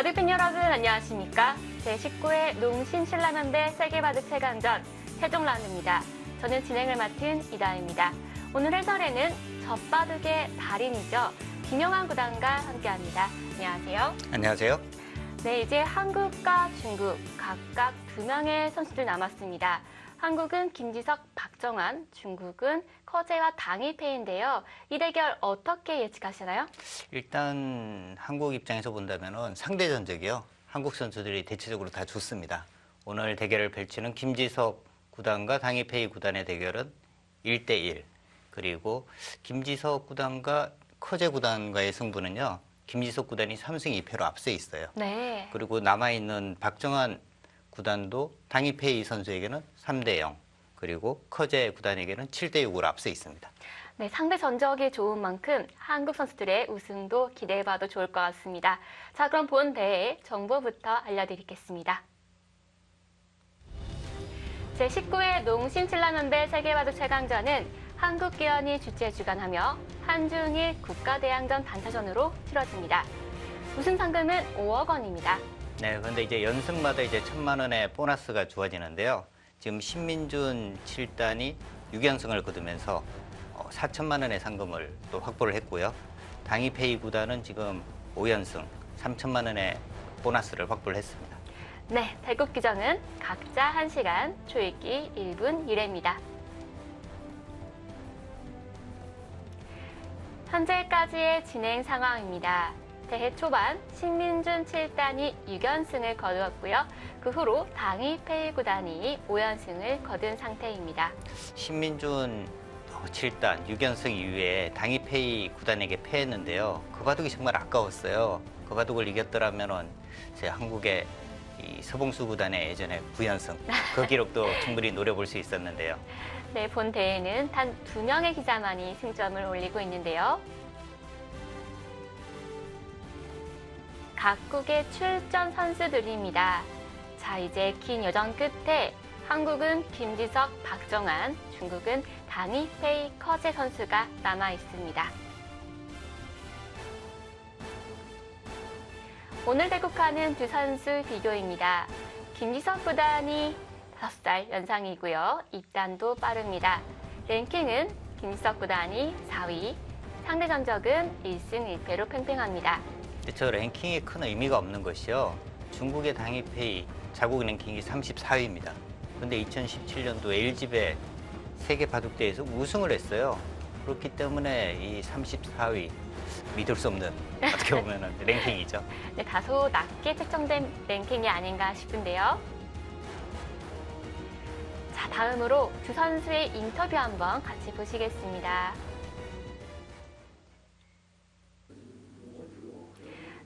바둑팬 여러분 안녕하십니까? 제19회 농심신라면대 세계바둑 최강전 최종 라운드입니다. 저는 진행을 맡은 이다혜입니다. 오늘 해설에는 젖바둑의 달인이죠. 김영환 구단과 함께합니다. 안녕하세요. 안녕하세요. 네, 이제 한국과 중국 각각 2명의 선수들 남았습니다. 한국은 김지석, 박정환, 중국은 커제와 당이페이인데요. 이 대결 어떻게 예측하시나요? 일단 한국 입장에서 본다면 상대 전적이요. 한국 선수들이 대체적으로 다 좋습니다. 오늘 대결을 펼치는 김지석 구단과 당이페이 구단의 대결은 1대1. 그리고 김지석 구단과 커제 구단과의 승부는요. 김지석 구단이 3승 2패로 앞서 있어요. 네. 그리고 남아있는 박정환 구단도 당이페이 선수에게는 3대0, 그리고 커제 구단에게는 7대6으로 앞서 있습니다. 네, 상대 전적이 좋은 만큼 한국 선수들의 우승도 기대해봐도 좋을 것 같습니다. 자, 그럼 본 대회 정보부터 알려드리겠습니다. 제19회 농심칠라면대 세계바둑 최강전은 한국기원이 주최 주관하며 한중일 국가대항전 단타전으로 치러집니다. 우승 상금은 5억 원입니다. 네, 그런데 이제 연승마다 이제 1,000만 원의 보너스가 주어지는데요. 지금 신민준 7단이 6연승을 거두면서 4천만 원의 상금을 또 확보를 했고요. 당이페이 구단은 지금 5연승 3천만 원의 보너스를 확보를 했습니다. 네, 대국 규정은 각자 1시간, 초읽기 1분 1회입니다. 현재까지의 진행 상황입니다. 대회 초반 신민준 7단이 6연승을 거두었고요. 그 후로 당이페이 구단이 5연승을 거둔 상태입니다. 신민준 7단 6연승 이후에 당이페이 구단에게 패했는데요. 그 바둑이 정말 아까웠어요. 그 바둑을 이겼더라면 제 한국의 이 서봉수 구단의 예전에 9연승 그 기록도 충분히 노려볼 수 있었는데요. 네, 본 대회는 단 2명의 기자만이 승점을 올리고 있는데요. 각국의 출전 선수들입니다. 자, 이제 긴 여정 끝에 한국은 김지석, 박정환, 중국은 당이페이, 커제 선수가 남아 있습니다. 오늘 대국하는 두 선수 비교입니다. 김지석 구단이 5살 연상이고요. 입단도 빠릅니다. 랭킹은 김지석 구단이 4위, 상대 전적은 1승 1패로 팽팽합니다. 저 랭킹에 큰 의미가 없는 것이요. 중국의 당이페이 자국 랭킹이 34위입니다. 그런데 2017년도 LG배 세계 바둑대회에서 우승을 했어요. 그렇기 때문에 이 34위 믿을 수 없는 어떻게 보면 랭킹이죠. 네, 다소 낮게 책정된 랭킹이 아닌가 싶은데요. 자, 다음으로 두 선수의 인터뷰 한번 같이 보시겠습니다.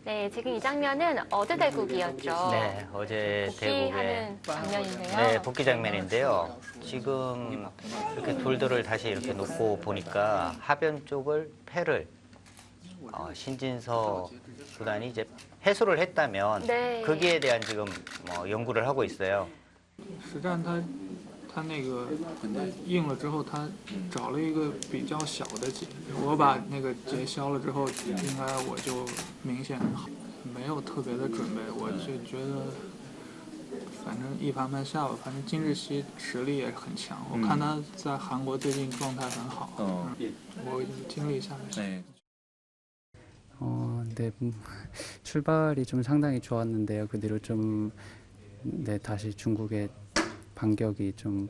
네, 지금 이 장면은 어제 대국이었죠. 네, 어제 대국의 복귀하는 장면인데요. 네, 복귀 장면인데요. 지금 이렇게 돌들을 다시 이렇게 놓고 보니까 하변 쪽을 패를 신진서 구단이 이제 해소를 했다면 네. 거기에 대한 지금 연구를 하고 있어요. 实战他那个硬了之后，他找了一个比较小的结，我把那个结消了之后，应该我就明显没有特别的准备，我就觉得反正一盘盘下吧，反正金日熙实力也很强，我看他在韩国最近状态很好，我经历下来。 네, 출발이 좀 상당히 좋았는데요. 그 뒤로 좀 다시 중국의 반격이 좀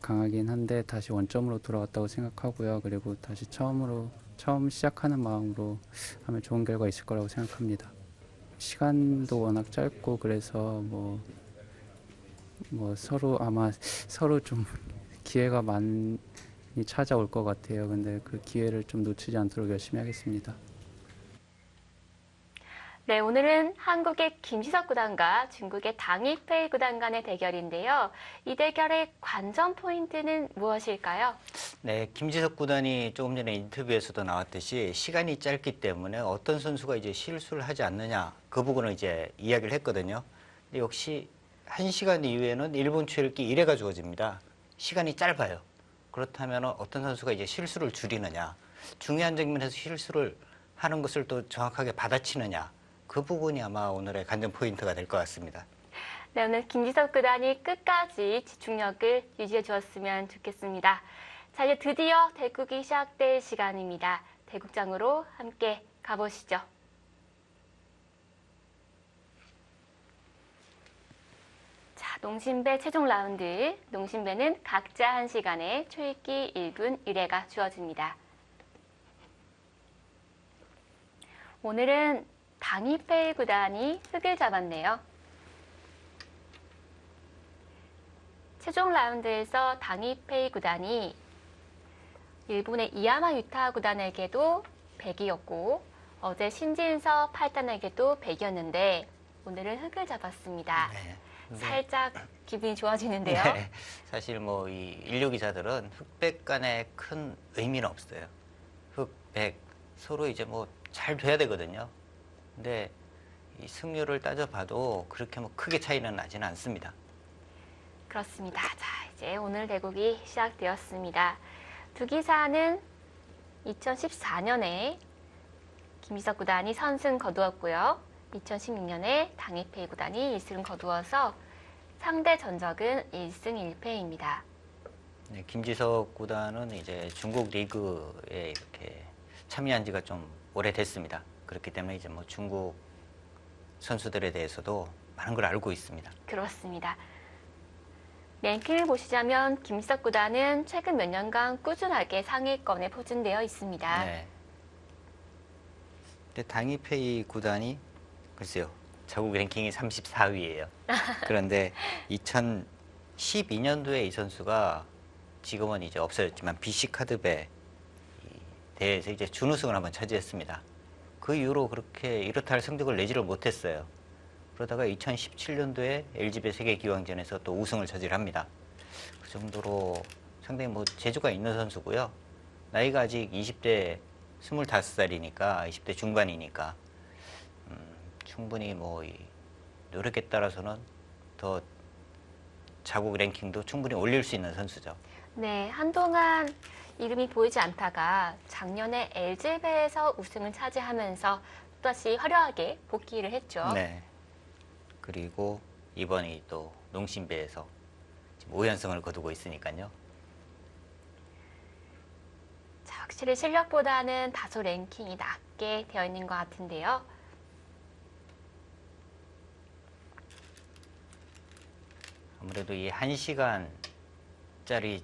강하긴 한데 다시 원점으로 돌아왔다고 생각하고요. 그리고 다시 처음 시작하는 마음으로 하면 좋은 결과 있을 거라고 생각합니다. 시간도 워낙 짧고 그래서 뭐 서로 좀 기회가 많이 찾아올 것 같아요. 근데 그 기회를 좀 놓치지 않도록 열심히 하겠습니다. 네, 오늘은 한국의 김지석 구단과 중국의 당이페이 구단 간의 대결인데요. 이 대결의 관전 포인트는 무엇일까요? 네, 김지석 구단이 조금 전에 인터뷰에서도 나왔듯이 시간이 짧기 때문에 어떤 선수가 이제 실수를 하지 않느냐 그 부분을 이제 이야기를 했거든요. 근데 역시 1시간 이후에는 일본 초읽기 1회가 주어집니다. 시간이 짧아요. 그렇다면 어떤 선수가 이제 실수를 줄이느냐, 중요한 장면에서 실수를 하는 것을 또 정확하게 받아치느냐, 그 부분이 아마 오늘의 관전 포인트가 될 것 같습니다. 네, 오늘 김지석 구단이 끝까지 집중력을 유지해 주었으면 좋겠습니다. 자, 이제 드디어 대국이 시작될 시간입니다. 대국장으로 함께 가보시죠. 자, 농심배 최종 라운드. 농심배는 각자 1시간에 초읽기 1분 1회가 주어집니다. 오늘은 당이페이 구단이 흙을 잡았네요. 최종 라운드에서 당이페이 구단이 일본의 이야마 유타 구단에게도 100이었고 어제 신진서 8단에게도 100이었는데 오늘은 흙을 잡았습니다. 네. 살짝 기분이 좋아지는데요. 네. 사실 뭐 이 인류 기사들은 흑백 간에 큰 의미는 없어요. 흑백 서로 이제 뭐 잘 돼야 되거든요. 근데 이 승률을 따져봐도 그렇게 뭐 크게 차이는 나지는 않습니다. 그렇습니다. 자, 이제 오늘 대국이 시작되었습니다. 두 기사는 2014년에 김지석 구단이 선승 거두었고요. 2016년에 당이페이 구단이 1승 거두어서 상대 전적은 1승 1패입니다. 네, 김지석 구단은 이제 중국 리그에 이렇게 참여한 지가 좀 오래됐습니다. 그렇기 때문에 이제 뭐 중국 선수들에 대해서도 많은 걸 알고 있습니다. 그렇습니다. 랭킹을 보시자면 김지석 구단은 최근 몇 년간 꾸준하게 상위권에 포진되어 있습니다. 네. 근데 당이페이 구단이 글쎄요. 자국 랭킹이 34위예요. 그런데 2012년도에 이 선수가 지금은 이제 없어졌지만 BC 카드배 대회에서 이제 준우승을 한번 차지했습니다. 그 이후로 그렇게 이렇다 할 성적을 내지를 못했어요. 그러다가 2017년도에 LG배 세계기왕전에서 또 우승을 차지합니다. 그 정도로 상당히 뭐 재주가 있는 선수고요. 나이가 아직 20대 25살이니까 20대 중반이니까 충분히 뭐 노력에 따라서는 더 자국 랭킹도 충분히 올릴 수 있는 선수죠. 네, 한동안 이름이 보이지 않다가 작년에 LG배에서 우승을 차지하면서 또다시 화려하게 복귀를 했죠. 네. 그리고 이번에 또 농심배에서 지금 5연승을 거두고 있으니까요. 자, 확실히 실력보다는 다소 랭킹이 낮게 되어 있는 것 같은데요. 아무래도 이 1시간짜리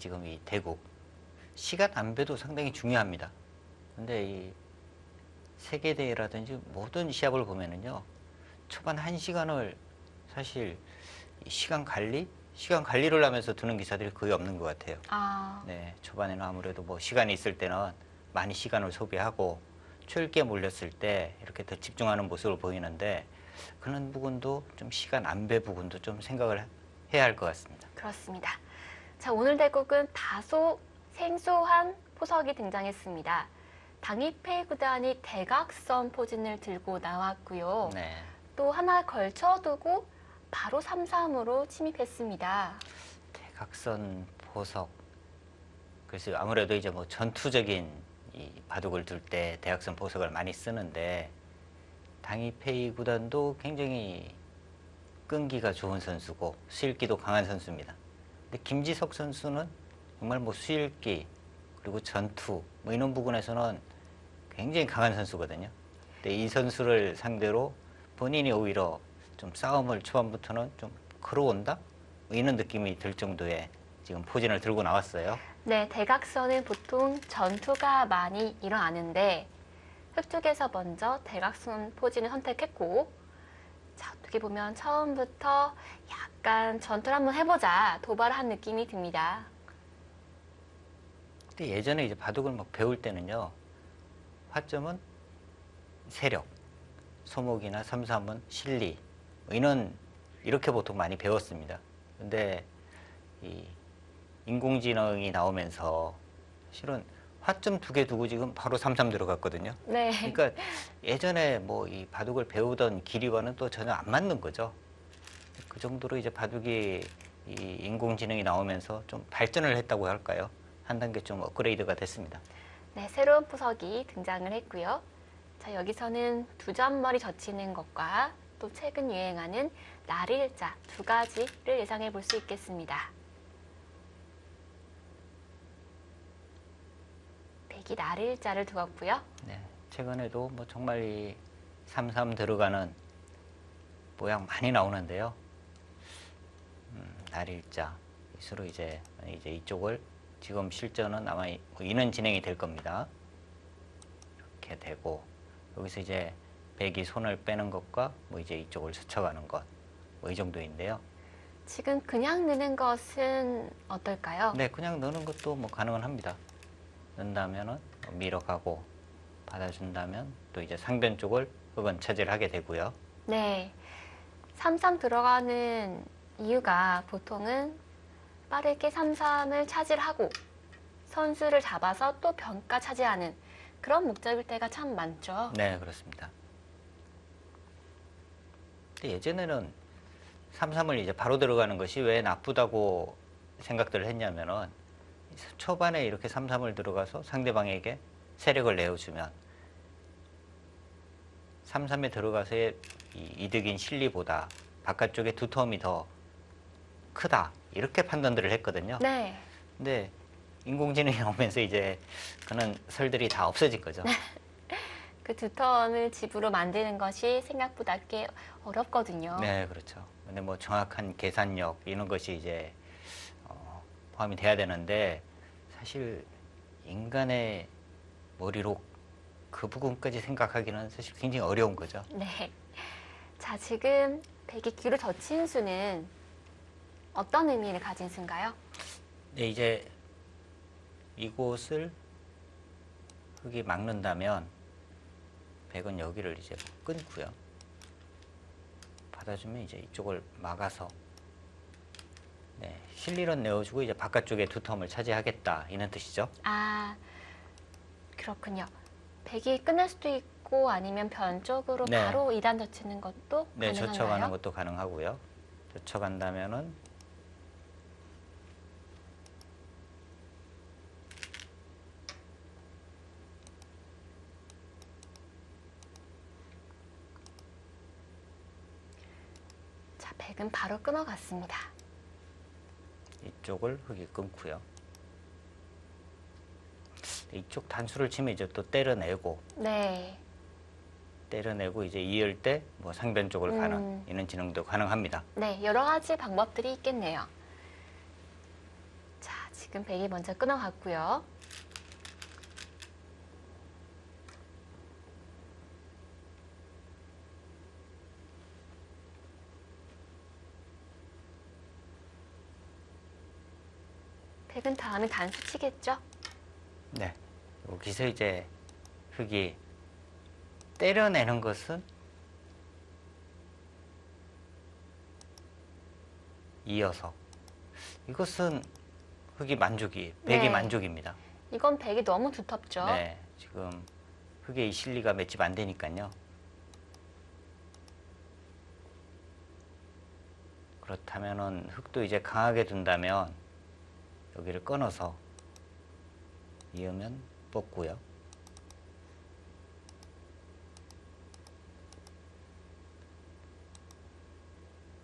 지금 이 대국 시간 안배도 상당히 중요합니다. 근데 이 세계대회라든지 모든 시합을 보면은요. 초반 1시간을 사실 이 시간 관리를 하면서 두는 기사들이 거의 없는 것 같아요. 네, 초반에는 아무래도 뭐 시간이 있을 때는 많이 시간을 소비하고 초읽기에 몰렸을 때 이렇게 더 집중하는 모습을 보이는데 그런 부분도 좀 시간 안배 부분도 좀 생각을 해야 할 것 같습니다. 그렇습니다. 자, 오늘 대국은 다소 생소한 포석이 등장했습니다. 당이페이 구단이 대각선 포진을 들고 나왔고요. 네. 또 하나 걸쳐두고 바로 3-3으로 침입했습니다. 대각선 포석. 그래서 아무래도 이제 뭐 전투적인 이 바둑을 둘 때 대각선 포석을 많이 쓰는데 당이페이 구단도 굉장히 끈기가 좋은 선수고 수읽기도 강한 선수입니다. 근데 김지석 선수는 정말 뭐 수읽기 그리고 전투 뭐 이런 부분에서는 굉장히 강한 선수거든요. 근데 이 선수를 상대로 본인이 오히려 좀 싸움을 초반부터는 좀 걸어온다? 뭐 이런 느낌이 들 정도의 지금 포진을 들고 나왔어요. 네, 대각선은 보통 전투가 많이 일어나는데 흑쪽에서 먼저 대각선 포진을 선택했고 자, 어떻게 보면 처음부터 약간 전투를 한번 해보자 도발한 느낌이 듭니다. 근데 예전에 이제 바둑을 막 배울 때는요. 화점은 세력, 소목이나 삼삼은 실리 뭐 이렇게 보통 많이 배웠습니다. 근데 이 인공지능이 나오면서 실은 화점 2개 두고 지금 바로 삼삼 들어갔거든요. 네. 그러니까 예전에 뭐 이 바둑을 배우던 길이와는 또 전혀 안 맞는 거죠. 그 정도로 이제 바둑이 이 인공지능이 나오면서 좀 발전을 했다고 할까요? 한 단계 좀 업그레이드가 됐습니다. 네, 새로운 포석이 등장을 했고요. 자, 여기서는 두 점머리 젖히는 것과 또 최근 유행하는 날일자 두 가지를 예상해 볼 수 있겠습니다. 백이 날일자를 두었고요. 네, 최근에도 뭐 정말 이 삼삼 들어가는 모양 많이 나오는데요. 날일자 서로 이제 이쪽을 지금 실전은 아마 이는 진행이 될 겁니다. 이렇게 되고 여기서 이제 백이 손을 빼는 것과 뭐 이제 이쪽을 스쳐가는 것 뭐 이 정도인데요. 지금 그냥 넣는 것은 어떨까요? 네, 그냥 넣는 것도 뭐 가능은 합니다. 넣는다면은 밀어가고 받아준다면 또 이제 상변 쪽을 흑은 차지를 하게 되고요. 네. 삼삼 들어가는 이유가 보통은 빠르게 삼삼을 차지하고 선수를 잡아서 또 변가 차지하는 그런 목적일 때가 참 많죠. 네, 그렇습니다. 근데 예전에는 삼삼을 이제 바로 들어가는 것이 왜 나쁘다고 생각들을 했냐면은 초반에 이렇게 삼삼을 들어가서 상대방에게 세력을 내어주면 삼삼에 들어가서의 이득인 실리보다 바깥쪽에 두터움이 더 크다 이렇게 판단들을 했거든요. 네. 근데 인공지능이 오면서 이제 그런 설들이 다 없어진 거죠. 그 두터움을 집으로 만드는 것이 생각보다 꽤 어렵거든요. 네, 그렇죠. 근데 뭐 정확한 계산력 이런 것이 이제 포함이 돼야 되는데 사실 인간의 머리로 그 부분까지 생각하기는 사실 굉장히 어려운 거죠. 네. 자, 지금 백이 귀로 젖힌 수는 어떤 의미를 가진 수인가요? 네, 이제 이곳을 흙이 막는다면 백은 여기를 이제 끊고요. 받아주면 이제 이쪽을 막아서 네, 실리런 내어주고 이제 바깥쪽에 두텀을 차지하겠다 이런 뜻이죠. 아, 그렇군요. 백이 끊을 수도 있고 아니면 변 쪽으로 네. 바로 2단 젖히는 것도 네, 가능한가요? 젖혀가는 것도 가능하고요. 젖혀간다면은 자, 백은 바로 끊어갔습니다. 이쪽을 흙이 끊고요. 이쪽 단수를 치면 이제 또 때려내고 네. 이제 이을 때 뭐 상변 쪽을 가는 이런 진행도 가능합니다. 네, 여러 가지 방법들이 있겠네요. 자, 지금 백이 먼저 끊어갔고요. 백은 다음에 단수 치겠죠? 네. 여기서 이제 흙이 때려내는 것은 이어서 이것은 흙이 만족이 백이 네. 만족입니다. 이건 백이 너무 두텁죠? 네. 지금 흙의 이 실리가 맺집 안 되니까요. 그렇다면은 흙도 이제 강하게 둔다면 여기를 끊어서 이으면 뽑고요.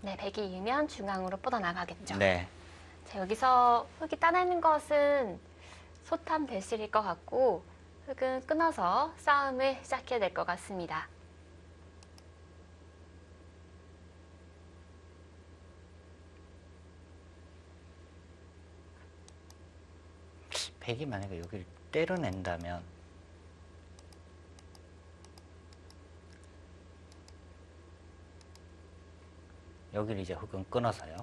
네, 백이 이으면 중앙으로 뻗어나가겠죠? 네. 자, 여기서 흙이 따내는 것은 소탐 대실일 것 같고 흙은 끊어서 싸움을 시작해야 될 것 같습니다. 백이 만약에 여기를 때려낸다면 여기를 이제 흙은 끊어서요.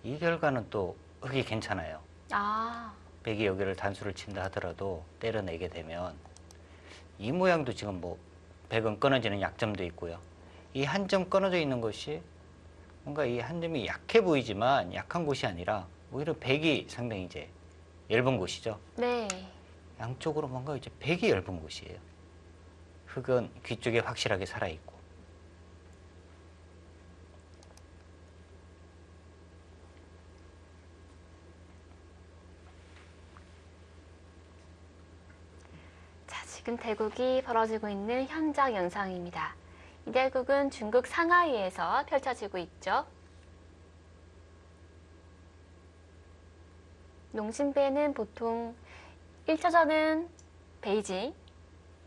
이 결과는 또 흙이 괜찮아요. 아, 백이 여기를 단수를 친다 하더라도 때려내게 되면 이 모양도 지금 뭐 백은 끊어지는 약점도 있고요. 이 한 점 끊어져 있는 것이 뭔가 이 한 점이 약해 보이지만 약한 곳이 아니라 오히려 백이 상당히 이제 얇은 곳이죠. 네. 양쪽으로 뭔가 이제 백이 얇은 곳이에요. 흙은 귀 쪽에 확실하게 살아있고. 지금 대국이 벌어지고 있는 현장 영상입니다. 이 대국은 중국 상하이에서 펼쳐지고 있죠. 농심배는 보통 1차전은 베이징,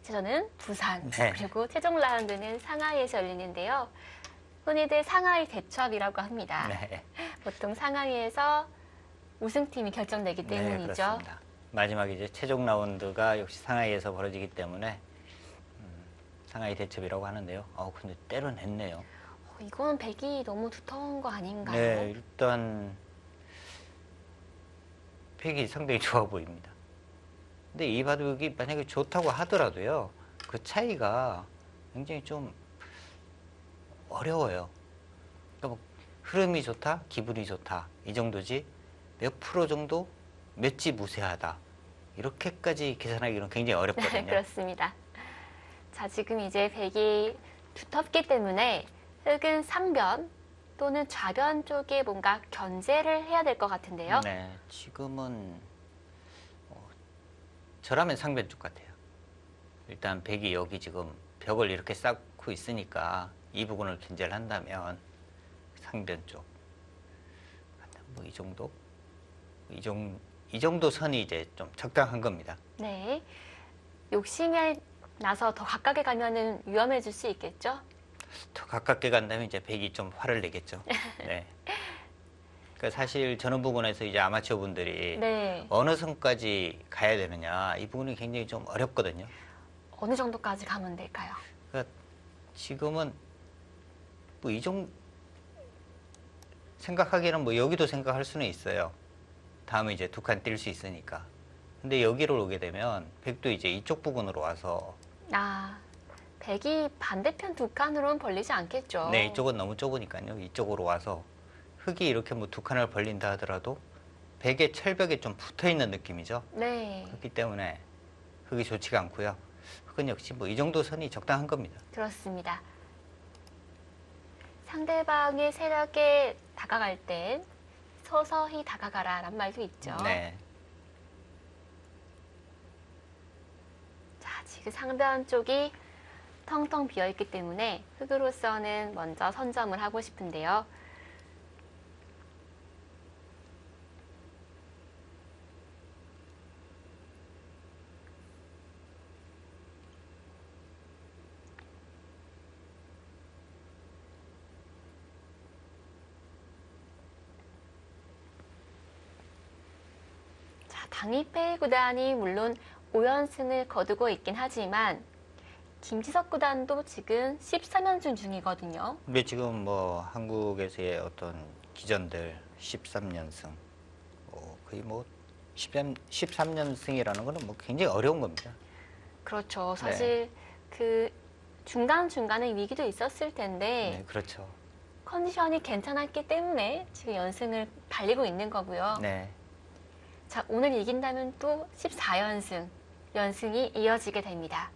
2차전은 부산, 네. 그리고 최종 라운드는 상하이에서 열리는데요. 흔히들 상하이 대첩이라고 합니다. 네. 보통 상하이에서 우승팀이 결정되기 네, 때문이죠. 그렇습니다. 마지막 이제 최종 라운드가 역시 상하이에서 벌어지기 때문에 상하이 대첩이라고 하는데요. 근데 때려냈네요. 이건 백이 너무 두터운 거 아닌가요? 네, 일단 팩이 상당히 좋아 보입니다. 근데 이 바둑이 만약에 좋다고 하더라도요, 그 차이가 굉장히 좀 어려워요. 그러니까 뭐 흐름이 좋다, 기분이 좋다 이 정도지 몇 프로 정도 몇 지 무세하다 이렇게까지 계산하기는 굉장히 어렵거든요. 그렇습니다. 자, 지금 이제 백이 두텁기 때문에 흑은 상변 또는 좌변 쪽에 뭔가 견제를 해야 될 것 같은데요. 네, 지금은 저라면 상변 쪽 같아요. 일단 백이 여기 지금 벽을 이렇게 쌓고 있으니까 이 부분을 견제를 한다면 상변 쪽. 뭐 이 정도? 이 정도 선이 이제 좀 적당한 겁니다. 네. 욕심에 나서 더 가깝게 가면은 위험해질 수 있겠죠? 더 가깝게 간다면 이제 백이 좀 화를 내겠죠. 네. 그러니까 사실 저런 부분에서 이제 아마추어 분들이 네. 어느 선까지 가야 되느냐 이 부분이 굉장히 좀 어렵거든요. 어느 정도까지 가면 될까요? 그러니까 지금은 뭐 이 정도 생각하기에는 뭐 여기도 생각할 수는 있어요. 다음에 이제 두 칸 뛸 수 있으니까. 근데 여기로 오게 되면 백도 이제 이쪽 부분으로 와서 백이 반대편 두 칸으로는 벌리지 않겠죠? 네, 이쪽은 너무 좁으니까요. 이쪽으로 와서 흑이 이렇게 뭐 두 칸을 벌린다 하더라도 백의 철벽에 좀 붙어 있는 느낌이죠. 네. 그렇기 때문에 흑이 좋지가 않고요. 흑은 역시 뭐 이 정도 선이 적당한 겁니다. 그렇습니다. 상대방의 세력에 다가갈 땐 서서히 다가가라 라는 말도 있죠. 네. 자, 지금 상변 쪽이 텅텅 비어있기 때문에 흑으로서는 먼저 선점을 하고 싶은데요. 당이페이 구단이 물론 5연승을 거두고 있긴 하지만 김지석 구단도 지금 13연승 중이거든요. 근데 지금 뭐 한국에서의 어떤 기전들 13연승, 거의 뭐 13연승이라는 거는 뭐 굉장히 어려운 겁니다. 그렇죠. 사실 그 중간중간에 위기도 있었을 텐데 네, 그렇죠. 컨디션이 괜찮았기 때문에 지금 연승을 달리고 있는 거고요. 네. 자, 오늘 이긴다면 또 14연승, 연승이 이어지게 됩니다.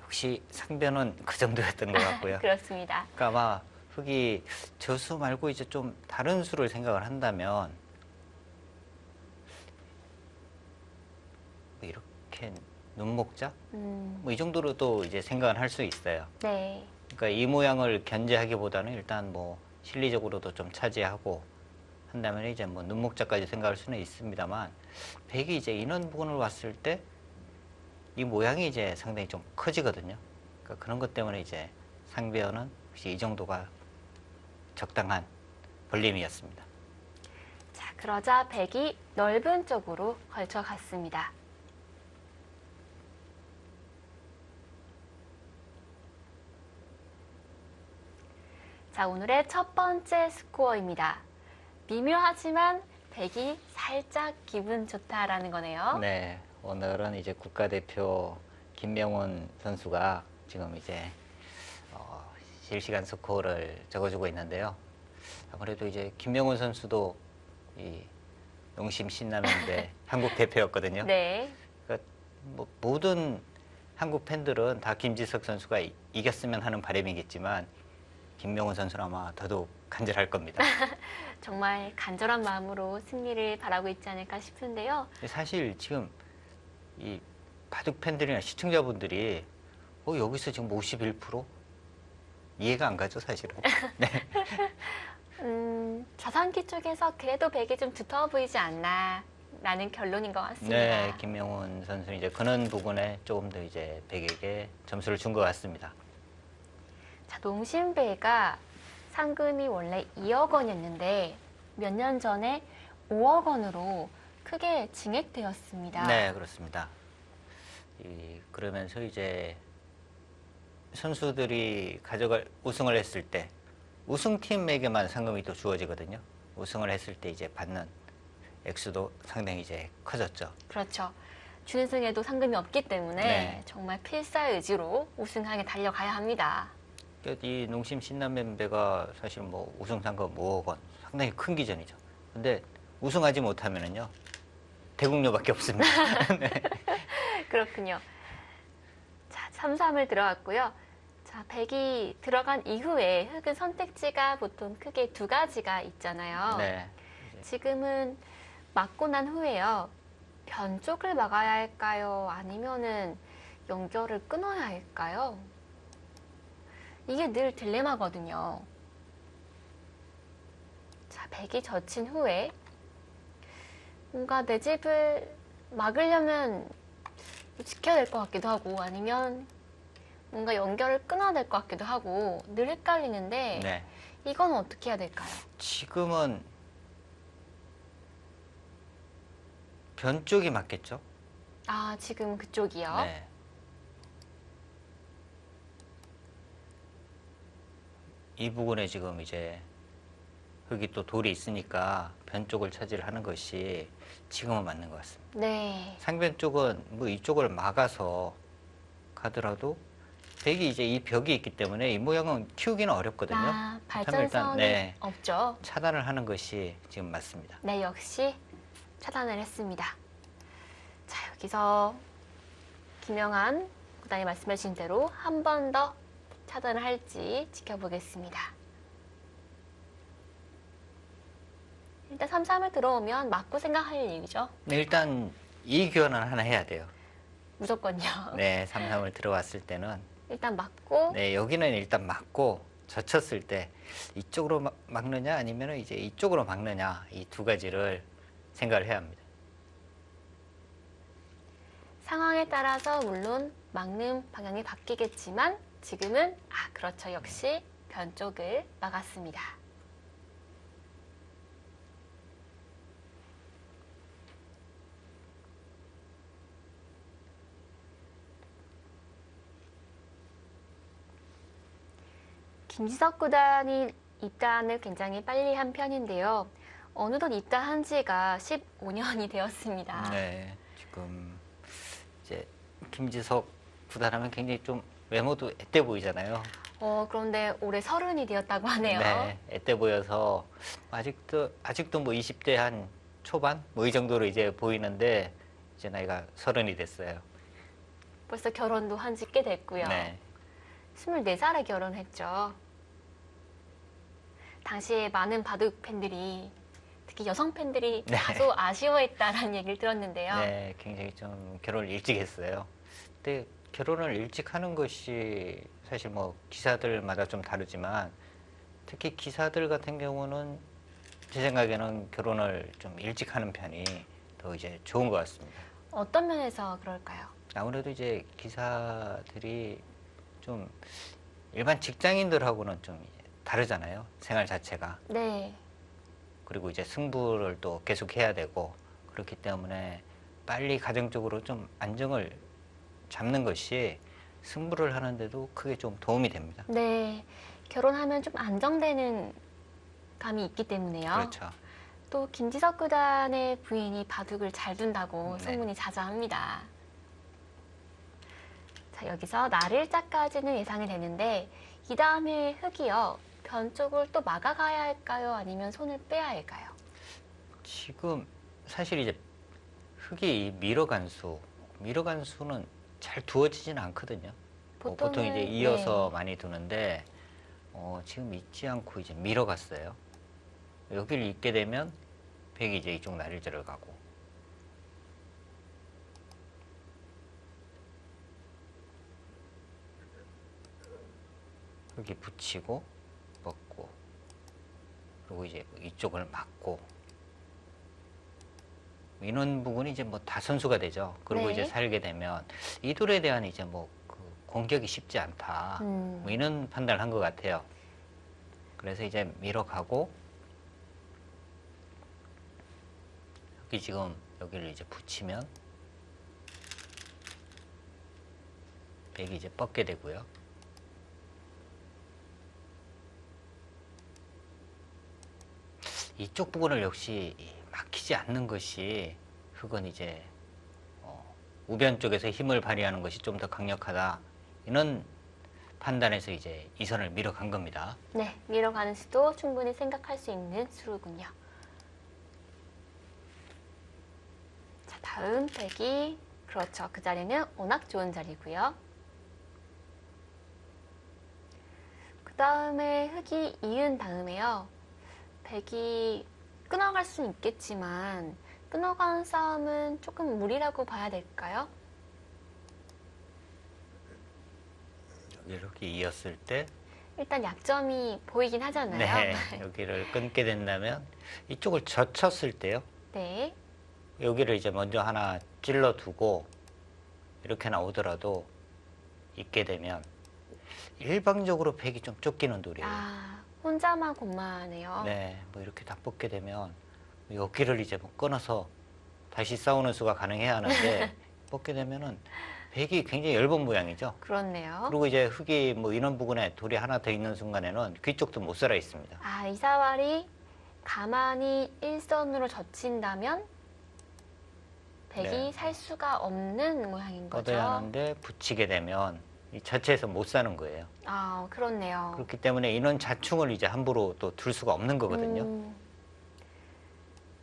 혹시 상변은 그 정도였던 것 같고요. 그렇습니다. 그러니까 아마 흑이 저수 말고 이제 좀 다른 수를 생각을 한다면 뭐 이렇게 눈목자? 뭐 이 정도로도 이제 생각을 할 수 있어요. 네. 그러니까 이 모양을 견제하기보다는 일단 뭐 실리적으로도 좀 차지하고 한다면 이제 뭐 눈목자까지 생각할 수는 있습니다만 백이 이제 이런 부분을 왔을 때 이 모양이 이제 상당히 좀 커지거든요. 그러니까 그런 것 때문에 이제 상변은 혹시 이 정도가 적당한 벌림이었습니다. 자, 그러자 백이 넓은 쪽으로 걸쳐갔습니다. 자, 오늘의 첫 번째 스코어입니다. 미묘하지만 백이 살짝 기분 좋다라는 거네요. 네, 오늘은 이제 국가대표 김명훈 선수가 지금 이제 실시간 스코어를 적어주고 있는데요. 아무래도 이제 김명훈 선수도 이 농심 신라면대 한국 대표였거든요. 네. 그러니까 뭐 모든 한국 팬들은 다 김지석 선수가 이겼으면 하는 바람이겠지만 김명훈 선수는 아마 더더욱 간절할 겁니다. 정말 간절한 마음으로 승리를 바라고 있지 않을까 싶은데요. 사실 지금 이 바둑 팬들이나 시청자분들이 여기서 지금 51%? 이해가 안 가죠, 사실은. 네. 자산기 쪽에서 그래도 백이 좀 두터워 보이지 않나 라는 결론인 것 같습니다. 네, 김명훈 선수는 이제 그런 부분에 조금 더 이제 백에게 점수를 준 것 같습니다. 자, 농심배가 상금이 원래 2억 원이었는데 몇 년 전에 5억 원으로 크게 증액되었습니다. 네, 그렇습니다. 그러면서 이제 선수들이 우승을 했을 때 우승팀에게만 상금이 또 주어지거든요. 우승을 했을 때 이제 받는 액수도 상당히 이제 커졌죠. 그렇죠. 준우승에도 상금이 없기 때문에 네. 정말 필사의지로 우승하게 달려가야 합니다. 이 농심 신남연배가 사실 뭐 우승 상금 5억 원 상당히 큰 기전이죠. 근데 우승하지 못하면은요 대국료밖에 없습니다. 네. 그렇군요. 자, 3-3을 들어갔고요. 자, 백이 들어간 이후에 흑은 선택지가 보통 크게 두 가지가 있잖아요. 네. 지금은 맞고 난 후에요. 변 쪽을 막아야 할까요? 아니면은 연결을 끊어야 할까요? 이게 늘 딜레마거든요. 자, 백이 젖힌 후에 뭔가 내 집을 막으려면 지켜야 될 것 같기도 하고 아니면 뭔가 연결을 끊어야 될 것 같기도 하고 늘 헷갈리는데 네. 이건 어떻게 해야 될까요? 지금은 변 쪽이 맞겠죠? 아, 지금 그쪽이요. 네. 이 부분에 지금 이제 흙이 또 돌이 있으니까 변 쪽을 차지하는 것이 지금은 맞는 것 같습니다. 네. 상변 쪽은 뭐 이쪽을 막아서 가더라도 백이 이제 이 벽이 있기 때문에 이 모양은 키우기는 어렵거든요. 아, 그렇다면 발전선이 네, 없죠. 차단을 하는 것이 지금 맞습니다. 네, 역시 차단을 했습니다. 자, 여기서 김영한 구단이 말씀해 주신 대로 한 번 더 차단을 할지 지켜보겠습니다. 일단 3-3을 들어오면 맞고 생각할 얘기죠. 네, 일단 이 교환은 하나 해야 돼요. 무조건요. 네, 3-3을 들어왔을 때는 일단 맞고 네, 여기는 일단 막고 젖혔을 때 이쪽으로 막느냐 아니면 이제 이쪽으로 막느냐 이 두 가지를 생각을 해야 합니다. 상황에 따라서 물론 막는 방향이 바뀌겠지만 지금은 그렇죠. 역시 변 쪽을 막았습니다. 김지석 구단이 입단을 굉장히 빨리 한 편인데요. 어느덧 입단한 지가 15년이 되었습니다. 네, 지금 이제 김지석 구단하면 굉장히 좀 외모도 앳돼 보이잖아요. 그런데 올해 30이 되었다고 하네요. 네, 앳돼 보여서 아직도 뭐 20대 한 초반 뭐 이 정도로 이제 보이는데 이제 나이가 30이 됐어요. 벌써 결혼도 한 지 꽤 됐고요. 네, 24살에 결혼했죠. 당시에 많은 바둑 팬들이 특히 여성 팬들이 네. 다소 아쉬워했다라는 얘기를 들었는데요. 네, 굉장히 좀 결혼을 일찍 했어요. 근데 결혼을 일찍 하는 것이 사실 뭐 기사들마다 좀 다르지만 특히 기사들 같은 경우는 제 생각에는 결혼을 좀 일찍 하는 편이 더 이제 좋은 것 같습니다. 어떤 면에서 그럴까요? 아무래도 이제 기사들이 좀 일반 직장인들하고는 좀 다르잖아요. 생활 자체가. 네. 그리고 이제 승부를 또 계속 해야 되고 그렇기 때문에 빨리 가정적으로 좀 안정을 잡는 것이 승부를 하는데도 크게 좀 도움이 됩니다. 네. 결혼하면 좀 안정되는 감이 있기 때문에요. 그렇죠. 또 김지석 구단의 부인이 바둑을 잘 둔다고 네. 소문이 자자합니다. 자, 여기서 날일자까지는 예상이 되는데 이 다음에 흑이요. 변 쪽을 또 막아가야 할까요? 아니면 손을 빼야 할까요? 지금 사실 이제 흙이 미러간수는 잘 두어지지는 않거든요. 보통 이제 보통은, 이어서 네. 많이 두는데 지금 잊지 않고 이제 밀어갔어요. 여기를 잇게 되면 백이 이제 이쪽 날일자를 가고 흙이 붙이고 뻗고, 그리고 이제 이쪽을 막고, 이런 부분이 이제 뭐 다 선수가 되죠. 그리고 네. 이제 살게 되면 이 돌에 대한 이제 뭐 그 공격이 쉽지 않다. 뭐 이런 판단을 한 것 같아요. 그래서 이제 밀어가고, 여기 지금 여기를 이제 붙이면 백이 이제 뻗게 되고요. 이쪽 부분을 역시 막히지 않는 것이, 흙은 이제 우변 쪽에서 힘을 발휘하는 것이 좀 더 강력하다, 이런 판단에서 이제 이 선을 밀어간 겁니다. 네, 밀어가는 수도 충분히 생각할 수 있는 수로군요. 자, 다음 백이, 그렇죠. 그 자리는 워낙 좋은 자리고요. 그 다음에 흙이 이은 다음에요. 백이 끊어갈 수는 있겠지만 끊어가는 싸움은 조금 무리라고 봐야 될까요? 이렇게 이었을 때, 일단 약점이 보이긴 하잖아요. 네, 여기를 끊게 된다면 이쪽을 젖혔을 때요. 네. 여기를 이제 먼저 하나 찔러 두고 이렇게 나오더라도 있게 되면 일방적으로 백이 좀 쫓기는 돌이에요. 아, 혼자만 공마하네요. 네, 뭐 이렇게 다 뽑게 되면 여기를 이제 뭐 끊어서 다시 싸우는 수가 가능해야 하는데 뽑게 되면은 백이 굉장히 얇은 모양이죠. 그렇네요. 그리고 이제 흙이 뭐 이런 부분에 돌이 하나 더 있는 순간에는 귀 쪽도 못 살아 있습니다. 아, 이 사활이 가만히 일선으로 젖힌다면 백이 네. 살 수가 없는 모양인 거죠. 뻗어야 하는데 붙이게 되면 이 자체에서 못 사는 거예요. 아, 그렇네요. 그렇기 때문에 이런 자충을 이제 함부로 또 둘 수가 없는 거거든요.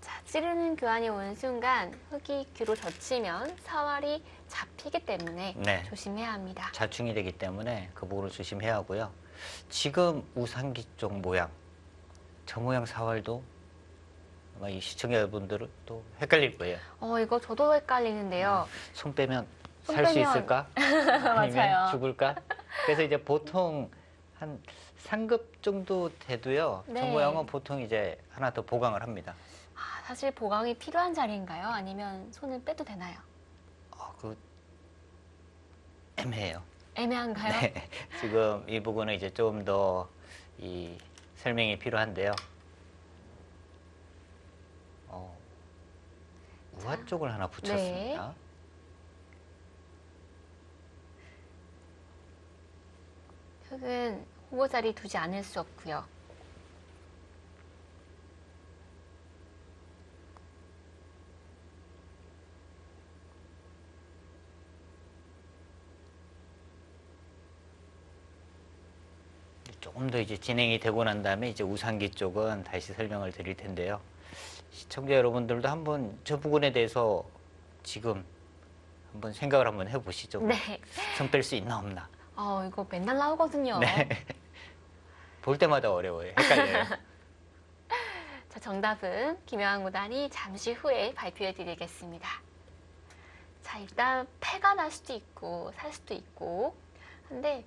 자, 찌르는 교환이 온 순간 흙이 귀로 젖히면 사활이 잡히기 때문에 네. 조심해야 합니다. 자충이 되기 때문에 그 부분을 조심해야 하고요. 지금 우상기 쪽 모양, 저 모양 사활도 아마 이 시청자분들은 또 헷갈릴 거예요. 이거 저도 헷갈리는데요. 손 빼면 손 살 수 빼면- 있을까? 아니면 맞아요. 죽을까? 그래서 이제 보통 한 상급 정도 돼도요. 저 네. 모양은 보통 이제 하나 더 보강을 합니다. 아, 사실 보강이 필요한 자리인가요? 아니면 손을 빼도 되나요? 그 애매해요. 애매한가요? 네. 지금 이 부분은 이제 좀 더 이 설명이 필요한데요. 우화 자, 쪽을 하나 붙였습니다. 흙은 후보 자리 두지 않을 수 없고요. 조금 더 이제 진행이 되고 난 다음에 이제 우상기 쪽은 다시 설명을 드릴 텐데요. 시청자 여러분들도 한번 저 부분에 대해서 지금 한번 생각을 한번 해보시죠. 네. 손 뺄 수 있나 없나. 이거 맨날 나오거든요. 네. 볼 때마다 어려워요. 헷갈려요. 자, 정답은 김영환 구단이 잠시 후에 발표해 드리겠습니다. 자, 일단 패가 날 수도 있고 살 수도 있고 한데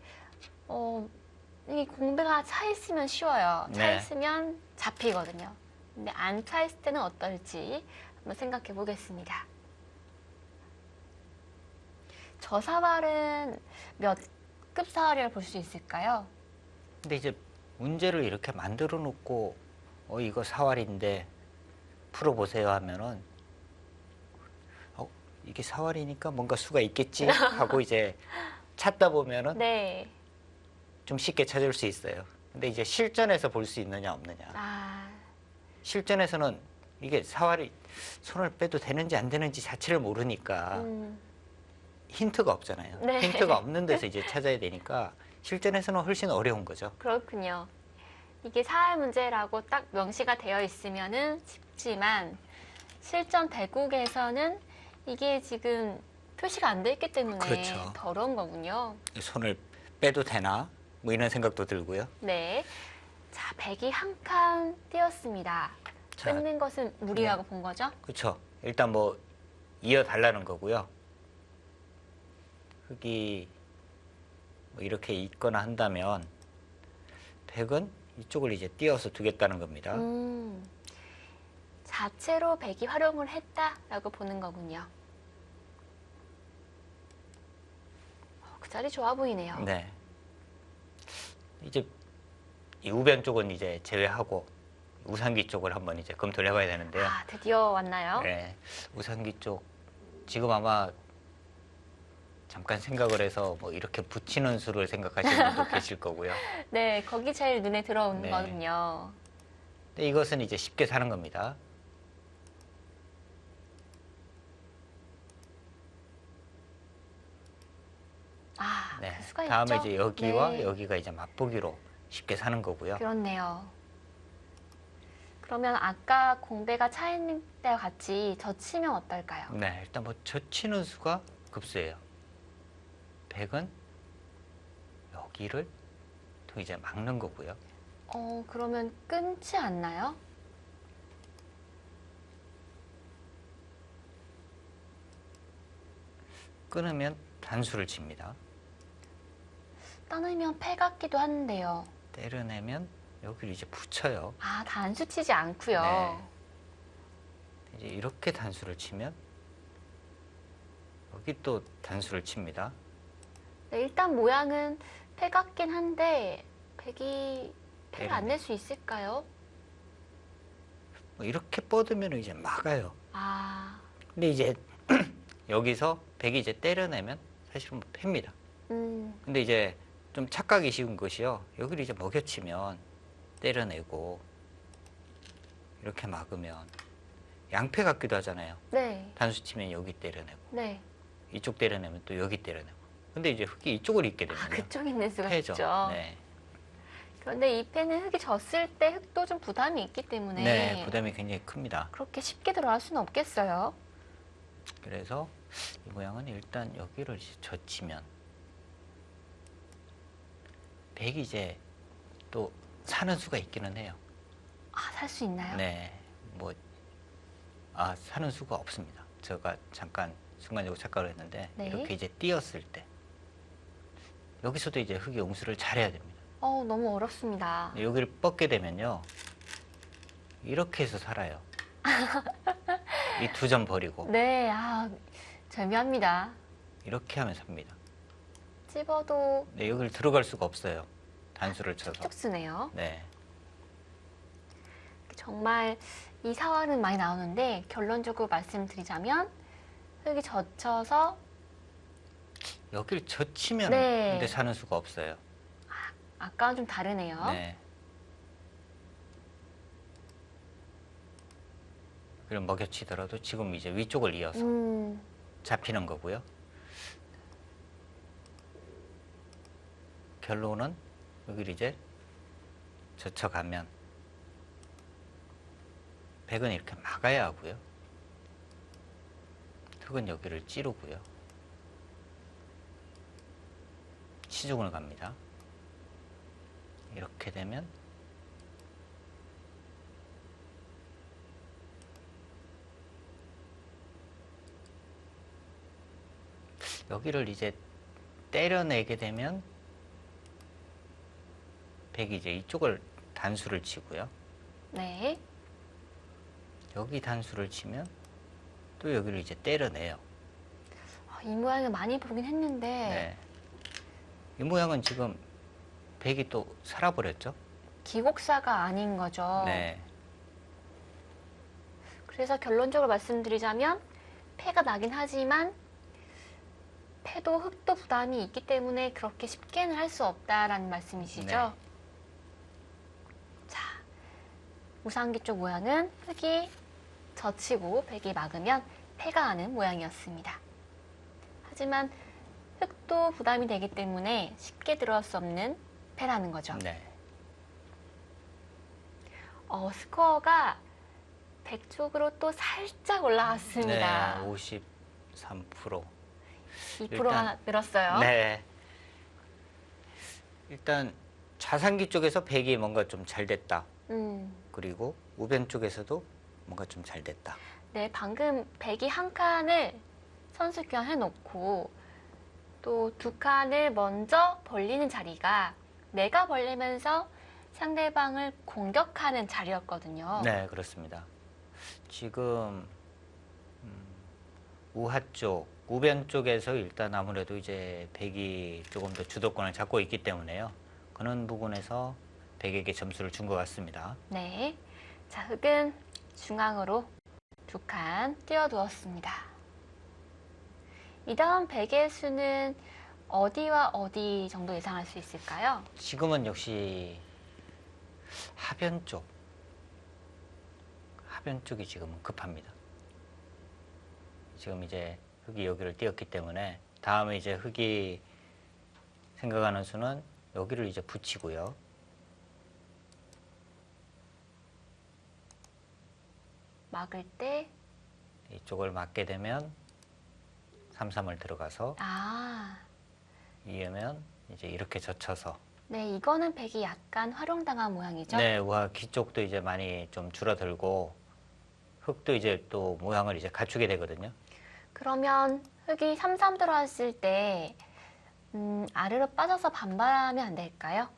이 공배가 차 있으면 쉬워요. 차 네. 있으면 잡히거든요. 근데 안 차 있을 때는 어떨지 한번 생각해 보겠습니다. 저 사활은 몇 급 사활이라고 볼 수 있을까요? 근데 이제 문제를 이렇게 만들어 놓고 이거 사활인데 풀어보세요 하면은 이게 사활이니까 뭔가 수가 있겠지 하고 이제 찾다 보면은 네. 좀 쉽게 찾을 수 있어요. 근데 이제 실전에서 볼 수 있느냐 없느냐. 아, 실전에서는 이게 사활이 손을 빼도 되는지 안 되는지 자체를 모르니까 힌트가 없잖아요. 네. 힌트가 없는 데서 이제 찾아야 되니까 실전에서는 훨씬 어려운 거죠. 그렇군요. 이게 사활 문제라고 딱 명시가 되어 있으면은 쉽지만 실전 대국에서는 이게 지금 표시가 안 돼 있기 때문에 그렇죠. 더 어려운 거군요. 손을 빼도 되나? 뭐 이런 생각도 들고요. 네. 자, 백이 한 칸 띄었습니다. 자, 뺏는 것은 무리라고 본 거죠? 그렇죠. 일단 뭐 이어달라는 거고요. 흙이 뭐 이렇게 있거나 한다면 백은 이쪽을 이제 띄어서 두겠다는 겁니다. 자체로 백이 활용을 했다라고 보는 거군요. 그 자리 좋아 보이네요. 네. 이제 이 우변 쪽은 이제 제외하고 우상기 쪽을 한번 이제 검토를 해봐야 되는데요. 아, 드디어 왔나요? 네. 우상기 쪽 지금 아마 잠깐 생각을 해서 뭐 이렇게 붙이는 수를 생각하시는 분도 계실 거고요. 네, 거기 제일 눈에 들어오는 네. 거거든요. 근데 이것은 이제 쉽게 사는 겁니다. 아, 네. 그 수가 다음에 있죠? 이제 여기와 네. 여기가 이제 맛보기로 쉽게 사는 거고요. 그렇네요. 그러면 아까 공배가 차 있는 때와 같이 젖히면 어떨까요? 네, 일단 뭐 젖히는 수가 급수예요. 100은 여기를 또 이제 막는 거고요. 그러면 끊지 않나요? 끊으면 단수를 칩니다. 따내면 패 같기도 한데요. 때려내면 여기를 이제 붙여요. 아, 단수 치지 않고요. 네. 이제 이렇게 단수를 치면 여기 또 단수를 칩니다. 네, 일단 모양은 패 같긴 한데 백이 패를 안 낼 수 있을까요? 뭐 이렇게 뻗으면 이제 막아요. 아, 근데 이제 여기서 백이 이제 때려내면 사실은 뭐 패입니다. 근데 이제 좀 착각이 쉬운 것이요. 여기를 이제 먹여치면 때려내고 이렇게 막으면 양패 같기도 하잖아요. 네, 단수 치면 여기 때려내고 네. 이쪽 때려내면 또 여기 때려내고. 근데 이제 흙이 이쪽으로 있게 되면 아, 그쪽 있는 수가 패죠. 있죠. 네. 그런데 이 패는 흙이 졌을 때 흙도 좀 부담이 있기 때문에 네, 부담이 굉장히 큽니다. 그렇게 쉽게 들어갈 수는 없겠어요. 그래서 이 모양은 일단 여기를 이제 젖히면 백이 이제 또 사는 수가 있기는 해요. 아, 살 수 있나요? 네, 뭐, 사는 수가 없습니다. 제가 잠깐 순간적으로 착각을 했는데, 네. 이렇게 이제 띄었을 때, 여기서도 이제 흙의 응수를 잘해야 됩니다. 너무 어렵습니다. 여기를 뻗게 되면요, 이렇게 해서 살아요. 이 두 점 버리고, 네, 절묘합니다. 이렇게 하면 삽니다. 찝어도 네, 여기를 들어갈 수가 없어요. 단수를 쳐서. 쭉 쓰네요. 네. 정말 이 사활은 많이 나오는데 결론적으로 말씀드리자면 흙이 젖혀서 여기를 젖히면 네. 근데 사는 수가 없어요. 아까와 좀 다르네요. 네. 그럼 먹여치더라도 지금 이제 위쪽을 이어서 잡히는 거고요. 결론은 여기를 이제 젖혀가면 백은 이렇게 막아야 하고요. 흙은 여기를 찌르고요. 시중을 갑니다. 이렇게 되면 여기를 이제 때려내게 되면 백이 이제 이쪽을 단수를 치고요. 네. 여기 단수를 치면 또 여기를 이제 때려내요. 이 모양을 많이 보긴 했는데 네. 이 모양은 지금 백이 또 살아버렸죠. 기곡사가 아닌 거죠. 네. 그래서 결론적으로 말씀드리자면 패가 나긴 하지만 패도 흙도 부담이 있기 때문에 그렇게 쉽게는 할 수 없다라는 말씀이시죠? 네. 자, 우상기 쪽 모양은 흙이 젖히고 백이 막으면 패가 나는 모양이었습니다. 하지만 흙도 부담이 되기 때문에 쉽게 들어갈 수 없는 패라는 거죠. 네. 스코어가 100 쪽으로 또 살짝 올라갔습니다. 네, 53%. 2%가 늘었어요. 네. 일단 좌상기 쪽에서 백이 뭔가 좀 잘 됐다. 그리고 우변 쪽에서도 뭔가 좀 잘 됐다. 네, 방금 백이 한 칸을 선수 교환해 놓고 또 두 칸을 먼저 벌리는 자리가 내가 벌리면서 상대방을 공격하는 자리였거든요. 네, 그렇습니다. 지금 우하 쪽, 우변 쪽에서 일단 아무래도 이제 백이 조금 더 주도권을 잡고 있기 때문에요. 그런 부분에서 백에게 점수를 준 것 같습니다. 네. 자, 흑은 중앙으로 두 칸 띄워두었습니다. 이 다음 백의 수는 어디와 어디 정도 예상할 수 있을까요? 지금은 역시 하변 쪽이 지금은 급합니다. 지금 이제 흑이 여기를 띄었기 때문에 다음에 이제 흑이 생각하는 수는 여기를 이제 붙이고요. 막을 때, 이쪽을 막게 되면 3-3을 들어가서 이으면 이제 이렇게 젖혀서 네, 이거는 백이 약간 활용당한 모양이죠? 네, 우하 귀 쪽도 이제 많이 좀 줄어들고 흑도 이제 또 모양을 이제 갖추게 되거든요. 그러면 흑이 3-3 들어왔을 때 아래로 빠져서 반발하면 안 될까요?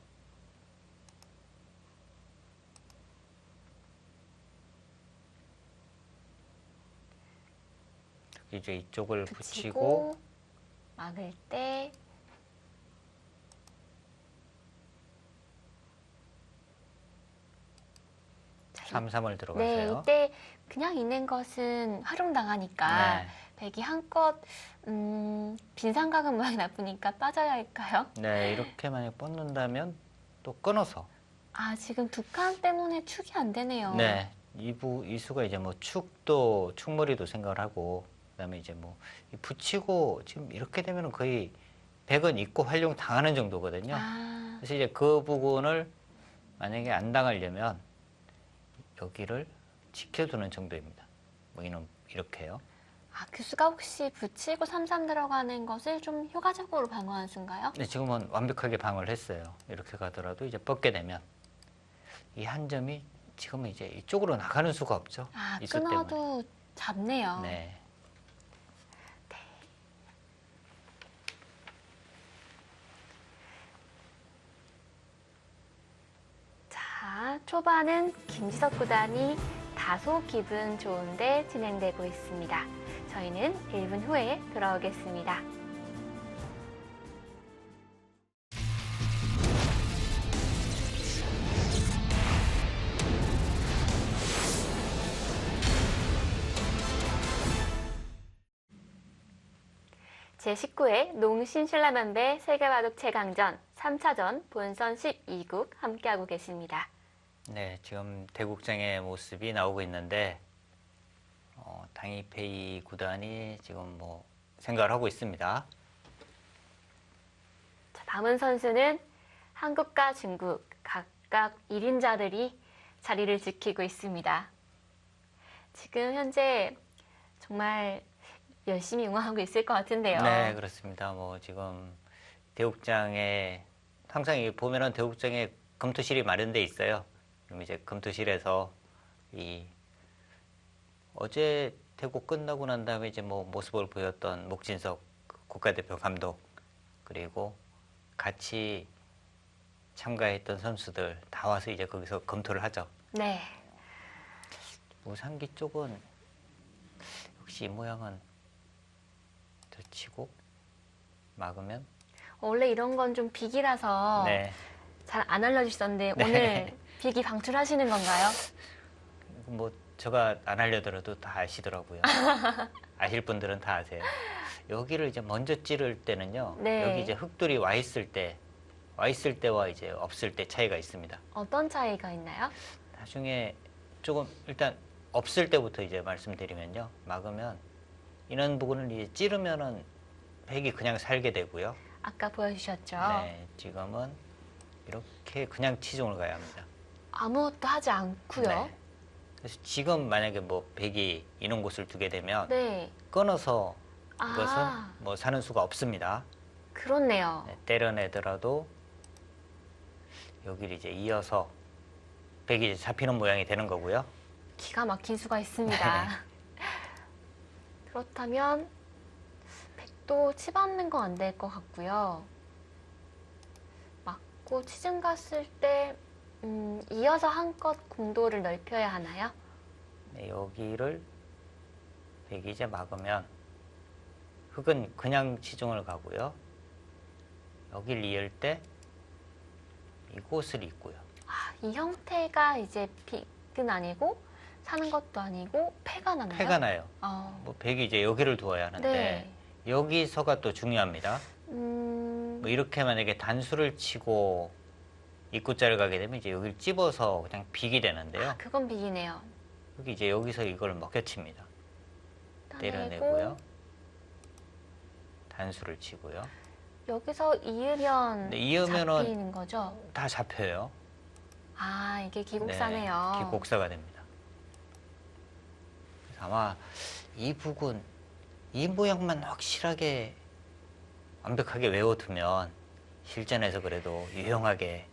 이제 이쪽을 붙이고 붙이고 막을 때 3-3을 네, 들어가세요. 이때 그냥 있는 것은 활용당하니까 네. 백이 한껏 빈상각은 모양이 나쁘니까 빠져야 할까요? 네, 이렇게 만약 뻗는다면 또 끊어서 아, 지금 두 칸 때문에 축이 안 되네요. 네, 이 수가 이제 뭐 축머리도 생각을 하고 그다음에 이제 뭐 붙이고 지금 이렇게 되면은 거의 백은 있고 활용 당하는 정도거든요. 아, 그래서 이제 그 부분을 만약에 안 당하려면 여기를 지켜두는 정도입니다. 뭐 이는 이렇게요. 교수가 혹시 붙이고 3-3 들어가는 것을 좀 효과적으로 방어한 수인가요? 네, 지금은 완벽하게 방어를 했어요. 이렇게 가더라도 이제 뻗게 되면 이 한 점이 지금은 이제 이쪽으로 나가는 수가 없죠. 아, 이 수 때문에. 끊어도 잡네요. 네. 자, 초반은 김지석 구단이 다소 기분 좋은데 진행되고 있습니다. 저희는 1분 후에 돌아오겠습니다. 제19회 농신신라면배 세계바둑 최강전 3차전 본선 12국 함께하고 계십니다. 네, 지금 대국장의 모습이 나오고 있는데 당이페이 구단이 지금 뭐 생각을 하고 있습니다. 자, 남은 선수는 한국과 중국 각각 1인자들이 자리를 지키고 있습니다. 지금 현재 정말 열심히 응원하고 있을 것 같은데요. 네, 그렇습니다. 뭐 지금 대국장에 항상 이 보면은 대국장에 검토실이 마련돼 있어요. 그럼 이제 검토실에서 어제 대국 끝나고 난 다음에 이제 뭐 모습을 보였던 목진석 국가대표 감독 그리고 같이 참가했던 선수들 다 와서 이제 거기서 검토를 하죠. 네. 우상기 쪽은 역시 이 모양은 젖히고 막으면 원래 이런 건 좀 빅이라서 네. 잘 안 알려주시던데 네. 오늘 빅이 방출하시는 건가요? 뭐 제가 안 알려드려도 다 아시더라고요. 아실 분들은 다 아세요. 여기를 이제 먼저 찌를 때는요. 네. 여기 이제 흑돌이 와 있을 때와 이제 없을 때 차이가 있습니다. 어떤 차이가 있나요? 나중에 조금 일단 없을 때부터 이제 말씀드리면요. 막으면 이런 부분을 이제 찌르면은 백이 그냥 살게 되고요. 아까 보여주셨죠? 네, 지금은 이렇게 그냥 치중을 가야 합니다. 아무것도 하지 않고요. 네. 그래서 지금 만약에 뭐 백이 이런 곳을 두게 되면 네. 끊어서 아. 이것은 뭐 사는 수가 없습니다. 그렇네요. 네, 때려내더라도 여기를 이제 이어서 백이 이제 잡히는 모양이 되는 거고요. 기가 막힌 수가 있습니다. 그렇다면 백도 치받는 건 안 될 것 같고요. 맞고 치중 갔을 때 이어서 한껏 공도를 넓혀야 하나요? 네, 여기를 백이 이제 막으면 흑은 그냥 치중을 가고요. 여길 이을 때 이곳을 잇고요. 아, 이 형태가 이제 빅은 아니고 사는 것도 아니고 패가 나나요? 패가 나요. 뭐 백이 이제 여기를 두어야 하는데 네. 여기서가 또 중요합니다. 뭐 이렇게 만약에 단수를 치고 입구자를 가게 되면 이제 여기를 찝어서 그냥 빅이 되는데요. 아, 그건 빅이네요. 여기 이제 여기서 이걸 먹혀칩니다. 따내고 때려내고요. 단수를 치고요. 여기서 이으면 네, 이으면은 잡히는 거죠? 다 잡혀요. 아, 이게 기곡사네요. 네, 기곡사가 됩니다. 그래서 아마 이 북은 이 모양만 확실하게 완벽하게 외워두면 실전에서 그래도 유용하게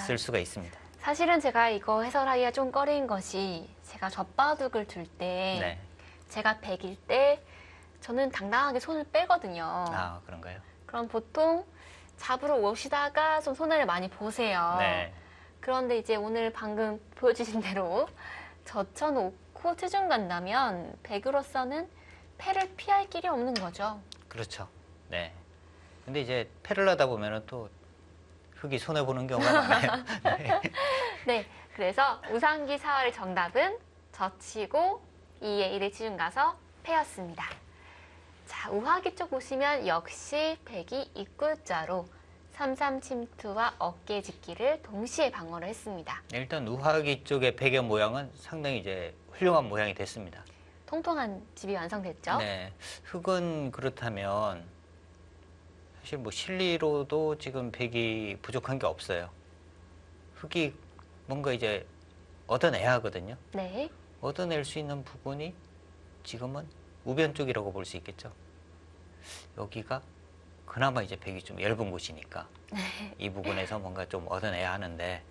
쓸 수가 있습니다. 사실은 제가 이거 해설하기가 좀 꺼린 것이 제가 젖바둑을 둘 때 네. 제가 백일 때 저는 당당하게 손을 빼거든요. 아, 그런가요? 그럼 보통 잡으러 오시다가 좀 손해를 많이 보세요. 네. 그런데 이제 오늘 방금 보여주신 대로 젖혀놓고 투중 간다면 백으로서는 패를 피할 길이 없는 거죠. 그렇죠. 네. 근데 이제 패를 하다 보면은 또 흑이 손해보는 경우가 많아요. 네. 네, 그래서 우상기 사활의 정답은 젖히고 2에 1을 치중 가서 패였습니다. 자, 우하기 쪽 보시면 역시 백이 입구자로 3-3 침투와 어깨 짚기를 동시에 방어를 했습니다. 일단 우하기 쪽의 백의 모양은 상당히 이제 훌륭한 모양이 됐습니다. 통통한 집이 완성됐죠? 네. 흑은 그렇다면 사실 뭐 실리로도 지금 백이 부족한 게 없어요. 흑이 뭔가 이제 얻어내야 하거든요. 네. 얻어낼 수 있는 부분이 지금은 우변 쪽이라고 볼 수 있겠죠. 여기가 그나마 이제 백이 좀 얇은 곳이니까 이 부분에서 뭔가 좀 얻어내야 하는데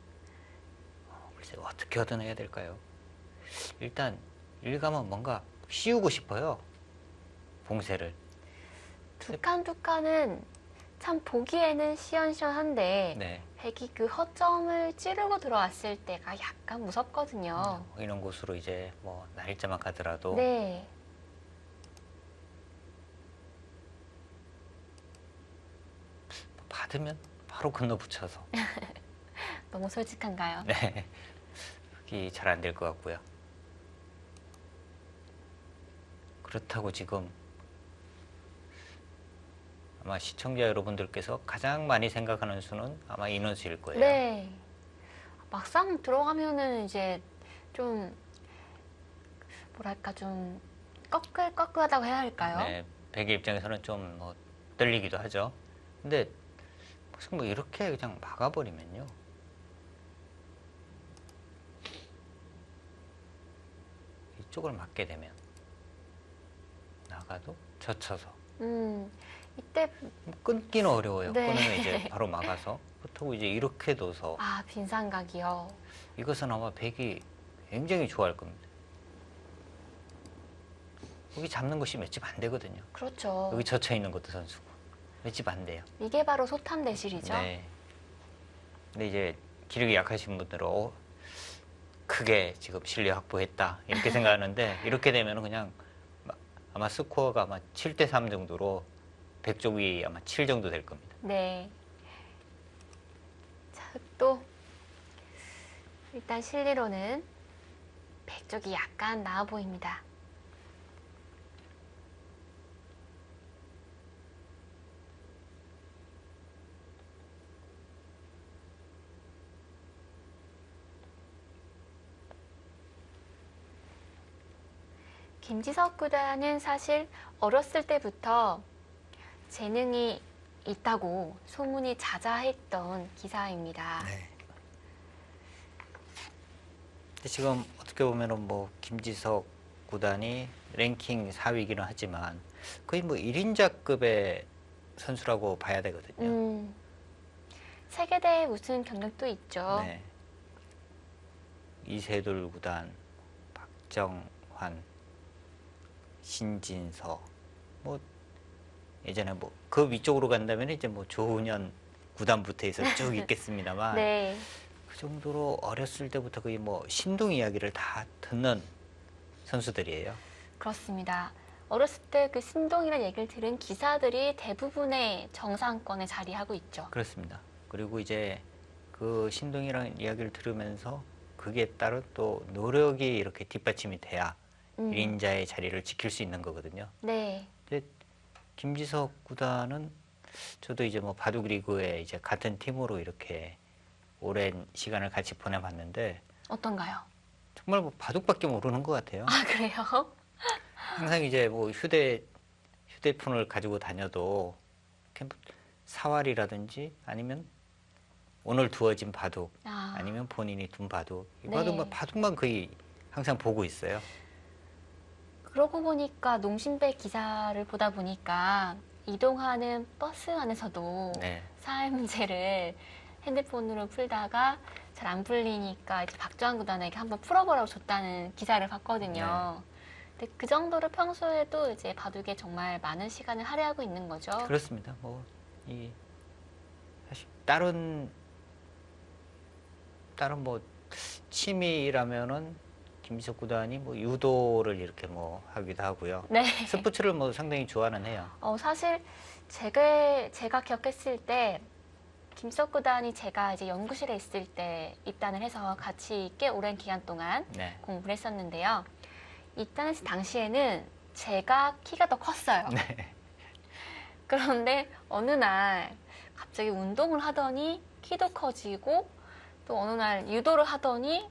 글쎄 어떻게 얻어내야 될까요? 일단 일감은 뭔가 씌우고 싶어요. 봉쇄를. 두 칸은 참 보기에는 시원시원한데 네. 백이 그 허점을 찌르고 들어왔을 때가 약간 무섭거든요. 이런 곳으로 이제 뭐 날짜만 가더라도 네. 받으면 바로 건너붙여서 너무 솔직한가요? 네. 그게 잘 안 될 것 같고요. 그렇다고 지금 아마 시청자 여러분들께서 가장 많이 생각하는 수는 아마 인원수일 거예요. 네. 막상 들어가면은 이제 좀 뭐랄까 좀 꺼끌꺼끌하다고 해야 할까요? 네, 백의 입장에서는 좀 뭐 떨리기도 하죠. 근데 무슨 뭐 이렇게 그냥 막아버리면요. 이쪽을 막게 되면 나가도 젖혀서 이때 끊기는 어려워요. 네. 끊으면 이제 바로 막아서 그렇다고 이제 이렇게 둬서 빈상각이요. 이것은 아마 백이 굉장히 좋아할 겁니다. 여기 잡는 것이 몇 집 안 되거든요. 그렇죠. 여기 젖혀 있는 것도 선수고 몇 집 안 돼요. 이게 바로 소탐대실이죠. 네. 근데 이제 기력이 약하신 분들은 크게 지금 실리 확보했다 이렇게 생각하는데 이렇게 되면 그냥 아마 스코어가 아마 7대3 정도로 백쪽이 아마 7 정도 될 겁니다. 네. 자, 또 일단 실리로는 백쪽이 약간 나아 보입니다. 김지석 구단은 사실 어렸을 때부터 재능이 있다고 소문이 자자했던 기사입니다. 네. 근데 지금 어떻게 보면은 뭐 김지석 구단이 랭킹 4위이기는 하지만 거의 뭐 1인자급의 선수라고 봐야 되거든요. 세계대회 우승 경력도 있죠. 네. 이세돌 구단, 박정환, 신진서, 뭐 예전에 뭐 그 위쪽으로 간다면 이제 뭐 조훈현 구단부터 해서 쭉 있겠습니다만 네. 그 정도로 어렸을 때부터 거의 뭐 신동 이야기를 다 듣는 선수들이에요. 그렇습니다. 어렸을 때 그 신동이라는 얘기를 들은 기사들이 대부분의 정상권에 자리하고 있죠. 그렇습니다. 그리고 이제 그 신동이라는 이야기를 들으면서 그게 따른 또 노력이 이렇게 뒷받침이 돼야 음. 1인자의 자리를 지킬 수 있는 거거든요. 네. 근데 김지석 구단은 저도 이제 뭐 바둑 리그에 이제 같은 팀으로 이렇게 오랜 시간을 같이 보내봤는데 어떤가요? 정말 뭐 바둑밖에 모르는 것 같아요. 아, 그래요? 항상 이제 뭐 휴대폰을 가지고 다녀도 이렇게 뭐 사활이라든지 아니면 오늘 두어진 바둑 아, 아니면 본인이 둔 바둑 이 네. 바둑만 거의 항상 보고 있어요. 그러고 보니까 농심배 기사를 보다 보니까 이동하는 버스 안에서도 네. 사회 문제를 핸드폰으로 풀다가 잘 안 풀리니까 이제 박주환 구단에게 한번 풀어보라고 줬다는 기사를 봤거든요. 근데 그 정도로 평소에도 이제 바둑에 정말 많은 시간을 할애하고 있는 거죠. 그렇습니다. 뭐 이 사실 다른 뭐 취미라면은 김지석 구단이 뭐 유도를 이렇게 뭐 하기도 하고요. 네. 스포츠를 뭐 상당히 좋아는 해요. 사실 제가 기억했을 때 김석 구단이 제가 이제 연구실에 있을 때 입단을 해서 같이 꽤 오랜 기간 동안 네. 공부를 했었는데요. 입단했을 당시에는 제가 키가 더 컸어요. 네. 그런데 어느 날 갑자기 운동을 하더니 키도 커지고 또 어느 날 유도를 하더니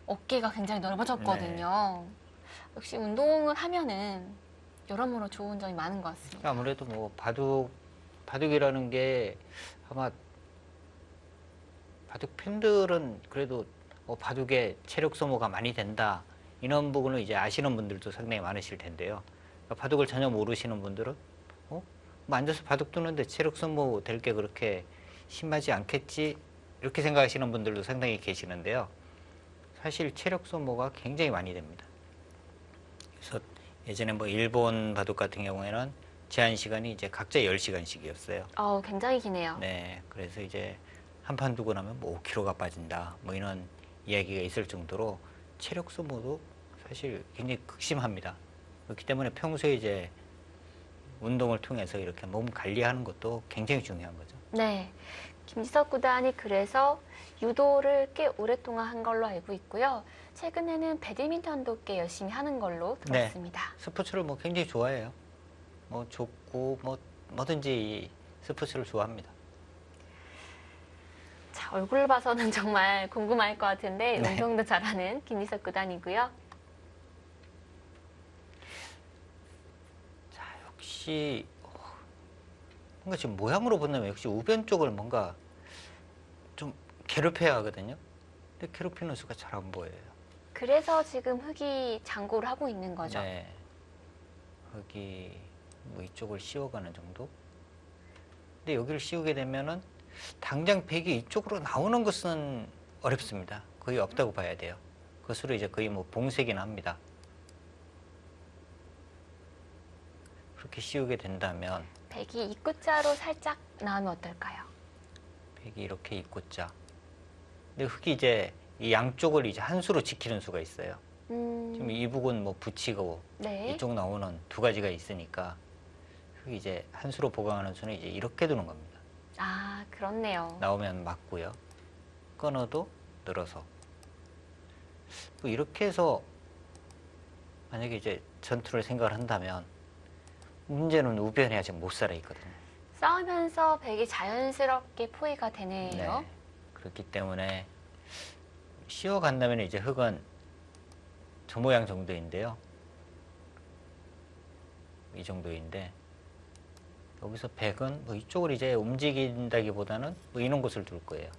어깨가 굉장히 넓어졌거든요. 역시 운동을 하면은 여러모로 좋은 점이 많은 것 같습니다. 아무래도 뭐 바둑이라는 게 아마 바둑 팬들은 그래도 바둑에 체력 소모가 많이 된다 이런 부분을 이제 아시는 분들도 상당히 많으실 텐데요. 그러니까 바둑을 전혀 모르시는 분들은 뭐 앉아서 바둑 두는데 체력 소모 될 게 그렇게 심하지 않겠지 이렇게 생각하시는 분들도 상당히 계시는데요. 사실 체력 소모가 굉장히 많이 됩니다. 그래서 예전에 뭐 일본 바둑 같은 경우에는 제한 시간이 이제 각자 10시간씩이었어요. 굉장히 기네요. 네, 그래서 이제 한 판 두고 나면 뭐 5kg가 빠진다, 뭐 이런 이야기가 있을 정도로 체력 소모도 사실 굉장히 극심합니다. 그렇기 때문에 평소에 이제 운동을 통해서 이렇게 몸 관리하는 것도 굉장히 중요한 거죠. 네. 김지석 구단이 그래서 유도를 꽤 오랫동안 한 걸로 알고 있고요. 최근에는 배드민턴도 꽤 열심히 하는 걸로 들었습니다. 스포츠를 뭐 굉장히 좋아해요. 뭐 좋고 뭐든지 스포츠를 좋아합니다. 자, 얼굴 봐서는 정말 궁금할 것 같은데 네. 운동도 잘하는 김지석 구단이고요. 자, 역시 뭔가 지금 모양으로 본다면 역시 우변 쪽을 뭔가 좀 괴롭혀야 하거든요. 근데 괴롭히는 수가 잘 안 보여요. 그래서 지금 흑이 장고를 하고 있는 거죠. 네. 여기 뭐 이쪽을 씌워가는 정도. 근데 여기를 씌우게 되면은 당장 백이 이쪽으로 나오는 것은 어렵습니다. 거의 없다고 봐야 돼요. 그것으로 이제 거의 뭐 봉쇄기는 합니다. 그렇게 씌우게 된다면 백이 입구자로 살짝 나오면 어떨까요? 백이 이렇게 입고자. 근데 흑이 이제 이 양쪽을 이제 한 수로 지키는 수가 있어요. 지금 이 부분 뭐 붙이고 네. 이쪽 나오는 두 가지가 있으니까 흑이 이제 한 수로 보강하는 수는 이제 이렇게 두는 겁니다. 아, 그렇네요. 나오면 맞고요. 끊어도 늘어서. 뭐 이렇게 해서 만약에 이제 전투를 생각을 한다면 문제는 우변이 아직 못 살아 있거든요. 싸우면서 백이 자연스럽게 포위가 되네요. 네. 그렇기 때문에 씌워간다면 이제 흑은 저 모양 정도인데요. 이 정도인데 여기서 백은 뭐 이쪽을 이제 움직인다기보다는 뭐 이런 곳을 둘 거예요.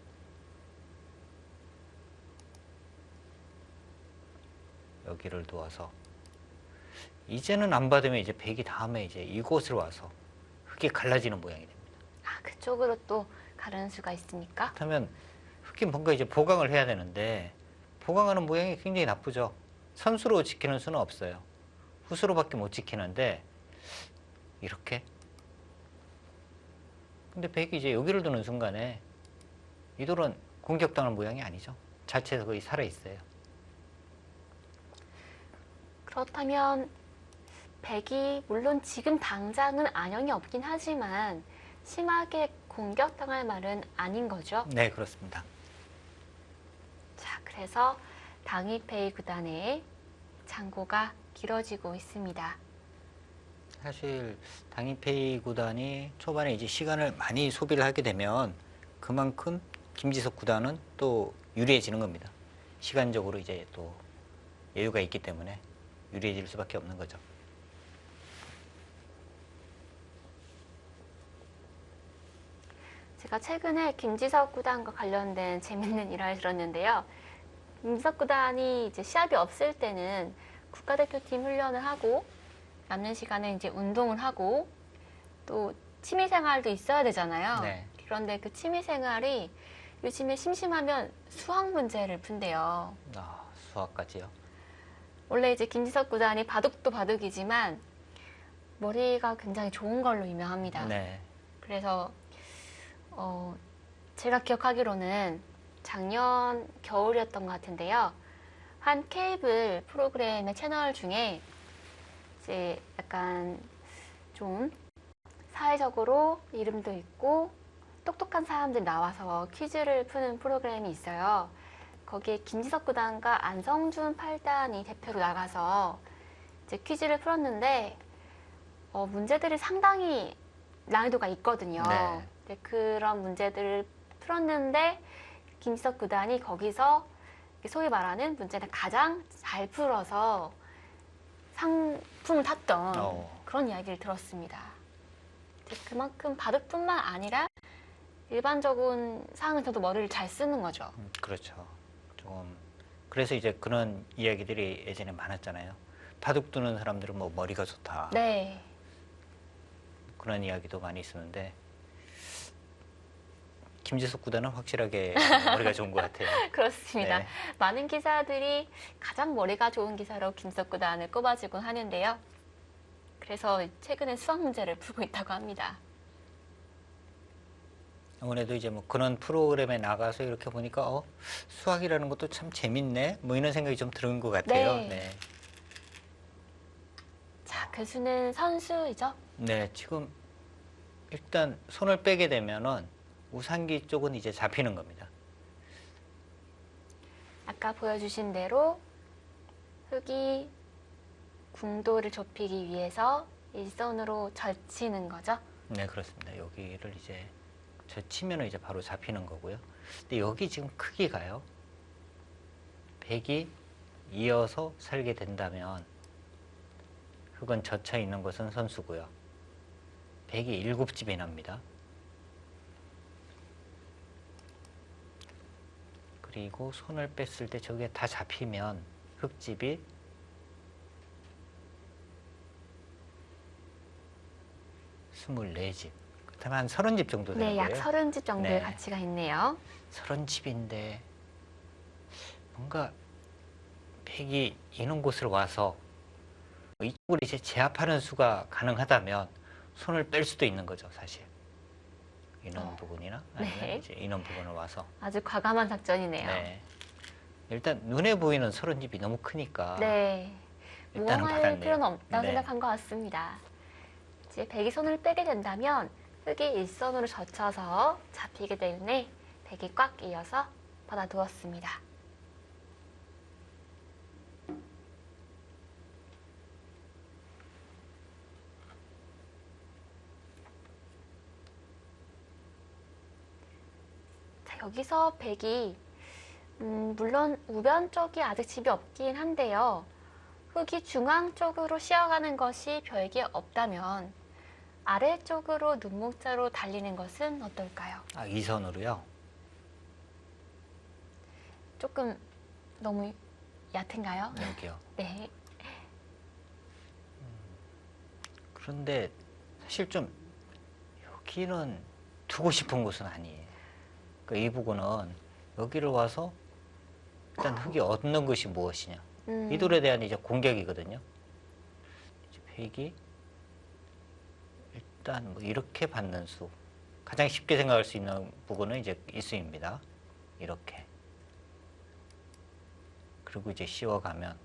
여기를 두어서 이제는 안 받으면 이제 백이 다음에 이제 이곳으로 와서 흑이 갈라지는 모양이 됩니다. 아, 그쪽으로 또 가르는 수가 있으니까. 그렇다면 흑이 뭔가 이제 보강을 해야 되는데 보강하는 모양이 굉장히 나쁘죠. 선수로 지키는 수는 없어요. 후수로밖에 못 지키는데 이렇게. 근데 백이 이제 여기를 두는 순간에 이 돌은 공격당할 모양이 아니죠. 자체에서 거의 살아 있어요. 그렇다면 백이 물론 지금 당장은 안형이 없긴 하지만 심하게 공격당할 말은 아닌 거죠. 네, 그렇습니다. 자, 그래서 당이페이 구단의 장고가 길어지고 있습니다. 사실 당이페이 구단이 초반에 이제 시간을 많이 소비를 하게 되면 그만큼 김지석 구단은 또 유리해지는 겁니다. 시간적으로 이제 또 여유가 있기 때문에 유리해질 수밖에 없는 거죠. 제가 최근에 김지석 구단과 관련된 재밌는 일화를 들었는데요. 김지석 구단이 이제 시합이 없을 때는 국가대표팀 훈련을 하고 남는 시간에 이제 운동을 하고 또 취미 생활도 있어야 되잖아요. 네. 그런데 그 취미 생활이 요즘에 심심하면 수학 문제를 푼대요. 아, 수학까지요? 원래 이제 김지석 구단이 바둑도 바둑이지만 머리가 굉장히 좋은 걸로 유명합니다. 네. 그래서 제가 기억하기로는 작년 겨울이었던 것 같은데요. 한 케이블 프로그램의 채널 중에 이제 약간 좀 사회적으로 이름도 있고 똑똑한 사람들이 나와서 퀴즈를 푸는 프로그램이 있어요. 거기에 김지석 구단과 안성준 8단이 대표로 나가서 이제 퀴즈를 풀었는데 문제들이 상당히 난이도가 있거든요. 네. 근데 그런 문제들을 풀었는데 김지석 구단이 거기서 소위 말하는 문제를 가장 잘 풀어서 상품을 탔던 그런 이야기를 들었습니다. 그만큼 바둑뿐만 아니라 일반적인 상황에서도 머리를 잘 쓰는 거죠. 그렇죠. 좀 그래서 이제 그런 이야기들이 예전에 많았잖아요. 바둑 두는 사람들은 뭐 머리가 좋다. 네. 그런 이야기도 많이 있었는데 김지석 구단은 확실하게 머리가 좋은 것 같아요. 그렇습니다. 네. 많은 기사들이 가장 머리가 좋은 기사로 김지석 구단을 꼽아주곤 하는데요. 그래서 최근에 수학 문제를 풀고 있다고 합니다. 아무래도 이제 뭐 그런 프로그램에 나가서 이렇게 보니까 수학이라는 것도 참 재밌네. 뭐 이런 생각이 좀 드는 것 같아요. 네. 네. 자, 교수는 선수이죠? 네, 지금 일단 손을 빼게 되면은 우상기 쪽은 이제 잡히는 겁니다. 아까 보여주신 대로 흙이 궁도를 좁히기 위해서 일선으로 절치는 거죠. 네, 그렇습니다. 여기를 이제 젖히면 이제 바로 잡히는 거고요. 근데 여기 지금 크기가요. 100이 이어서 살게 된다면 흙은 젖혀 있는 것은 선수고요. 100이 7집이 납니다. 그리고 손을 뺐을 때 저게 다 잡히면 흙집이 24집. 그렇다면 한 30집 정도 되는 네, 약 거예요. 30집 정도의 네. 가치가 있네요. 30집인데 뭔가 백이 있는 곳을 와서 이쪽을 이제 제압하는 수가 가능하다면 손을 뺄 수도 있는 거죠, 사실. 인원 부분이나 아니면 네. 이제 인원 부분을 와서. 아주 과감한 작전이네요. 네. 일단 눈에 보이는 30집이 너무 크니까 네. 일단은 모험할 받았네요. 필요는 없다고 네. 생각한 것 같습니다. 이제 백이 손을 빼게 된다면 흙이 일선으로 젖혀서 잡히기 때문에 백이 꽉 이어서 받아두었습니다. 자, 여기서 백이 물론 우변 쪽이 아직 집이 없긴 한데요. 흙이 중앙 쪽으로 쉬어가는 것이 별게 없다면 아래쪽으로 눈목자로 달리는 것은 어떨까요? 아, 이선으로요. 조금 너무 얕은가요? 여기요. 네. 그런데 사실 좀 여기는 두고 싶은 곳은 아니에요. 그러니까 이 부분은 여기를 와서 일단 흙이 얻는 것이 무엇이냐. 이 돌에 대한 이제 공격이거든요. 이제 백이 일단 뭐 이렇게 받는 수. 가장 쉽게 생각할 수 있는 부분은 이제 이 수입니다. 이렇게. 그리고 이제 씌워가면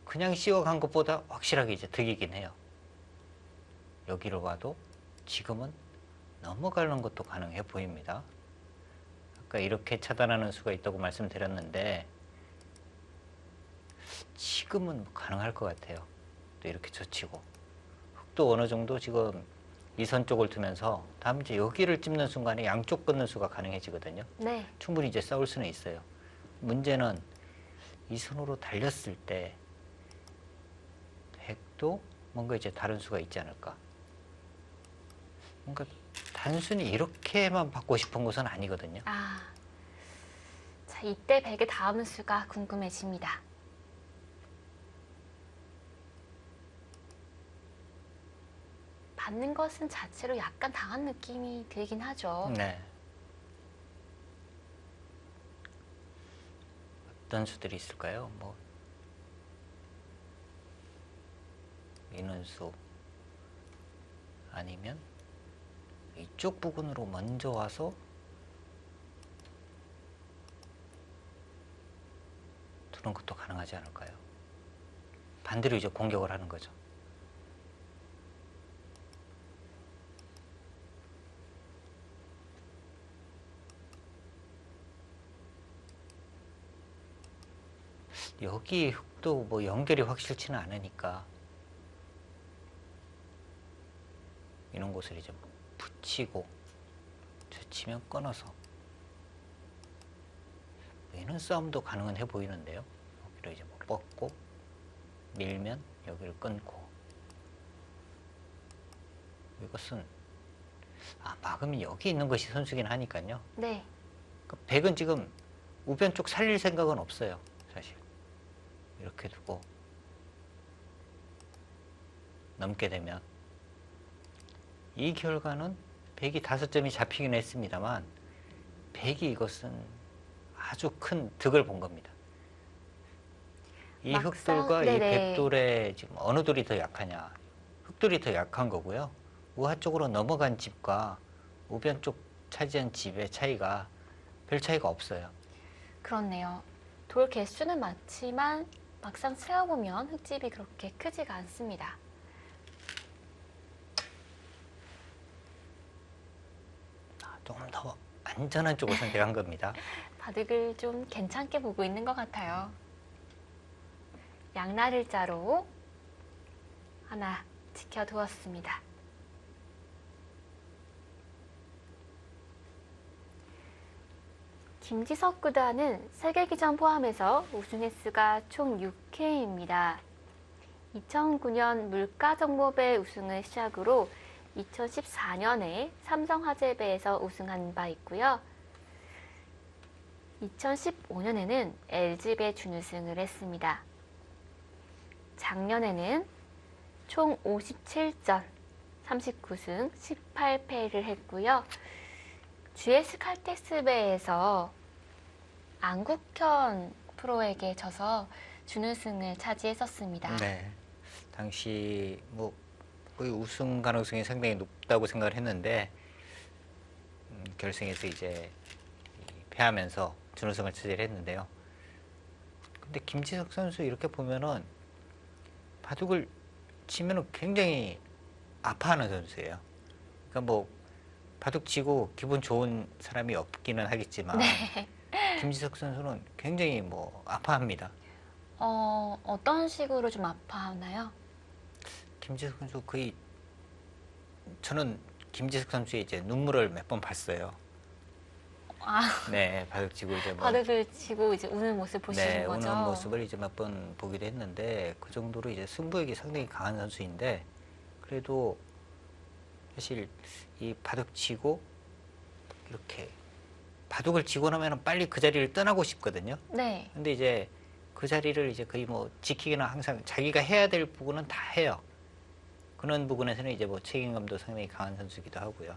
그냥 씌워간 것보다 확실하게 이제 득이긴 해요. 여기를 와도 지금은 넘어가는 것도 가능해 보입니다. 아까 이렇게 차단하는 수가 있다고 말씀드렸는데 지금은 가능할 것 같아요. 또 이렇게 젖히고 흙도 어느 정도 지금 이 선 쪽을 두면서 다음 이제 여기를 찝는 순간에 양쪽 끊는 수가 가능해지거든요. 네. 충분히 이제 싸울 수는 있어요. 문제는 이 선으로 달렸을 때 획도 뭔가 이제 다른 수가 있지 않을까. 뭔가 단순히 이렇게만 받고 싶은 것은 아니거든요. 아, 자, 이때 백의 다음 수가 궁금해집니다. 받는 것은 자체로 약간 당한 느낌이 들긴 하죠. 네. 어떤 수들이 있을까요? 뭐 인원수 아니면 이쪽 부분으로 먼저 와서 두는 것도 가능하지 않을까요? 반대로 이제 공격을 하는 거죠. 여기 흙도 뭐 연결이 확실치는 않으니까 이런 곳을 이제 붙이고 젖히면 끊어서 이런 싸움도 가능은 해 보이는데요. 여기를 이제 뭐 뻗고 밀면 여기를 끊고 이것은 막으면 여기 있는 것이 선수긴 하니까요. 네. 그러니까 백은 지금 우변 쪽 살릴 생각은 없어요. 사실 이렇게 두고 넘게 되면 이 결과는 백이 5점이 잡히긴 했습니다만 백이 이것은 아주 큰 득을 본 겁니다. 이 막상, 흑돌과 이 네네. 백돌의 지금 어느 돌이 더 약하냐. 흑돌이 더 약한 거고요. 우하 쪽으로 넘어간 집과 우변 쪽 차지한 집의 차이가 별 차이가 없어요. 그렇네요. 돌 개수는 많지만 막상 세어보면 흙집이 그렇게 크지가 않습니다. 조금 더 안전한 쪽을 선택한 겁니다. 바둑을 좀 괜찮게 보고 있는 것 같아요. 양날일자로 하나 지켜두었습니다. 김지석 구단은 세계기전 포함해서 우승 횟수가 총 6회입니다. 2009년 물가정모배 우승을 시작으로 2014년에 삼성화재배에서 우승한 바 있고요. 2015년에는 LG배 준우승을 했습니다. 작년에는 총 57전 39승 18패를 했고요. GS 칼텍스배에서 안국현 프로에게 져서 준우승을 차지했었습니다. 네. 당시 뭐 거의 우승 가능성이 상당히 높다고 생각을 했는데 결승에서 이제 패하면서 준우승을 차지를 했는데요. 근데 김지석 선수 이렇게 보면은 바둑을 치면은 굉장히 아파하는 선수예요. 그러니까 뭐 바둑 치고 기분 좋은 사람이 없기는 하겠지만 네. 김지석 선수는 굉장히 뭐 아파합니다. 어떤 식으로 좀 아파하나요? 김지석 선수 거의 저는 김지석 선수의 이제 눈물을 몇 번 봤어요. 아, 네, 바둑 치고 이제 뭐 바둑을 치고 이제 우는 모습 보시는 네, 거죠? 우는 모습을 이제 몇 번 보기도 했는데 그 정도로 이제 승부욕이 상당히 강한 선수인데 그래도 사실 이 바둑 치고 이렇게 바둑을 치고 나면 빨리 그 자리를 떠나고 싶거든요. 네. 근데 이제 그 자리를 이제 거의 뭐 지키기는 항상 자기가 해야 될 부분은 다 해요. 그런 부분에서는 이제 뭐 책임감도 상당히 강한 선수기도 하고요.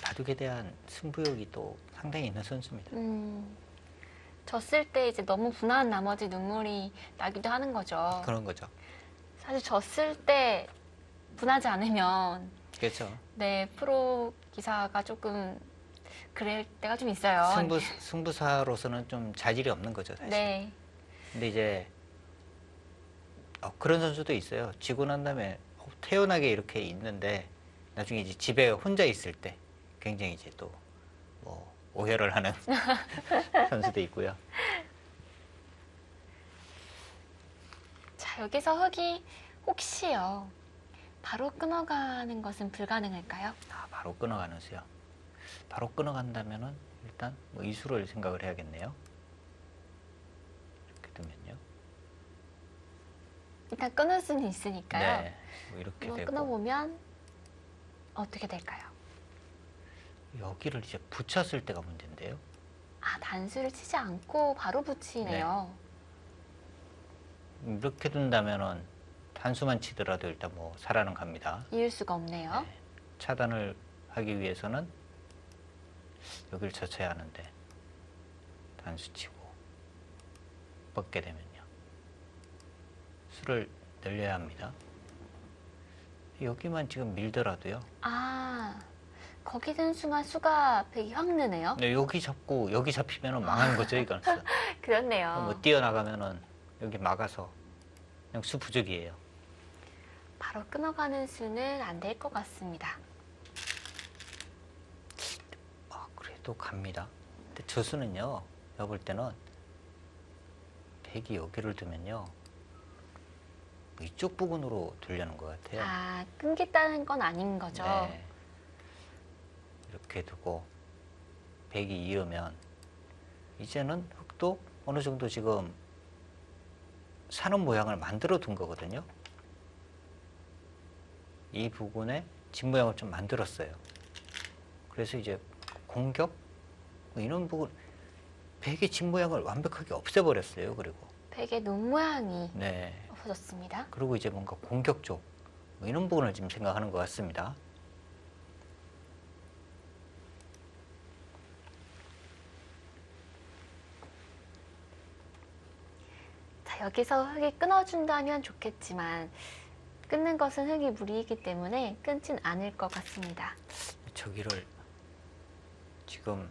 바둑에 대한 승부욕이 또 상당히 있는 선수입니다. 졌을 때 이제 너무 분한 나머지 눈물이 나기도 하는 거죠. 그런 거죠. 사실 졌을 때 분하지 않으면 그렇죠. 네, 프로 기사가 조금 그럴 때가 좀 있어요. 승부사로서는 좀 자질이 없는 거죠, 사실. 네. 근데 이제 그런 선수도 있어요. 지고 난 다음에 태연하게 이렇게 있는데 나중에 이제 집에 혼자 있을 때 굉장히 이제 또 뭐 오해를 하는 선수도 있고요. 자, 여기서 흙이 혹시요. 바로 끊어가는 것은 불가능할까요? 바로 끊어가는 수요. 바로 끊어간다면은 일단 뭐 이수를 생각을 해야겠네요. 이렇게 두면요. 일단 끊을 수는 있으니까요. 네, 뭐 이렇게 한번 되고 끊어보면 어떻게 될까요? 여기를 이제 붙였을 때가 문제인데요. 아, 단수를 치지 않고 바로 붙이네요. 이렇게 둔다면은 단수만 치더라도 일단 뭐 살아는 갑니다. 이을 수가 없네요. 네. 차단을 하기 위해서는 여기를 젖혀야 하는데 단수 치고 뻗게 되면요. 수를 늘려야 합니다. 여기만 지금 밀더라도요. 아, 거기 든 수만 수가 백이 확 느네요. 근데 여기 잡고 여기 잡히면 망하는 거죠, 이건. 그렇네요. 뭐 뛰어나가면은 여기 막아서 그냥 수 부족이에요. 바로 끊어가는 수는 안 될 것 같습니다. 그래도 갑니다. 근데 저 수는요, 제가 볼 때는 백이 여기를 두면요, 뭐 이쪽 부분으로 두려는 것 같아요. 아, 끊겠다는 건 아닌 거죠. 네. 이렇게 두고 백이 이으면 이제는 흙도 어느 정도 지금 사는 모양을 만들어 둔 거거든요. 이 부분에 집 모양을 좀 만들었어요. 그래서 이제 공격 뭐 이런 부분 백의 집 모양을 완벽하게 없애버렸어요. 그리고 백의 눈 모양이 네. 없어졌습니다. 그리고 이제 뭔가 공격 쪽 뭐 이런 부분을 지금 생각하는 것 같습니다. 자, 여기서 흙이 끊어준다면 좋겠지만 끊는 것은 흙이 무리이기 때문에 끊진 않을 것 같습니다. 저기를 지금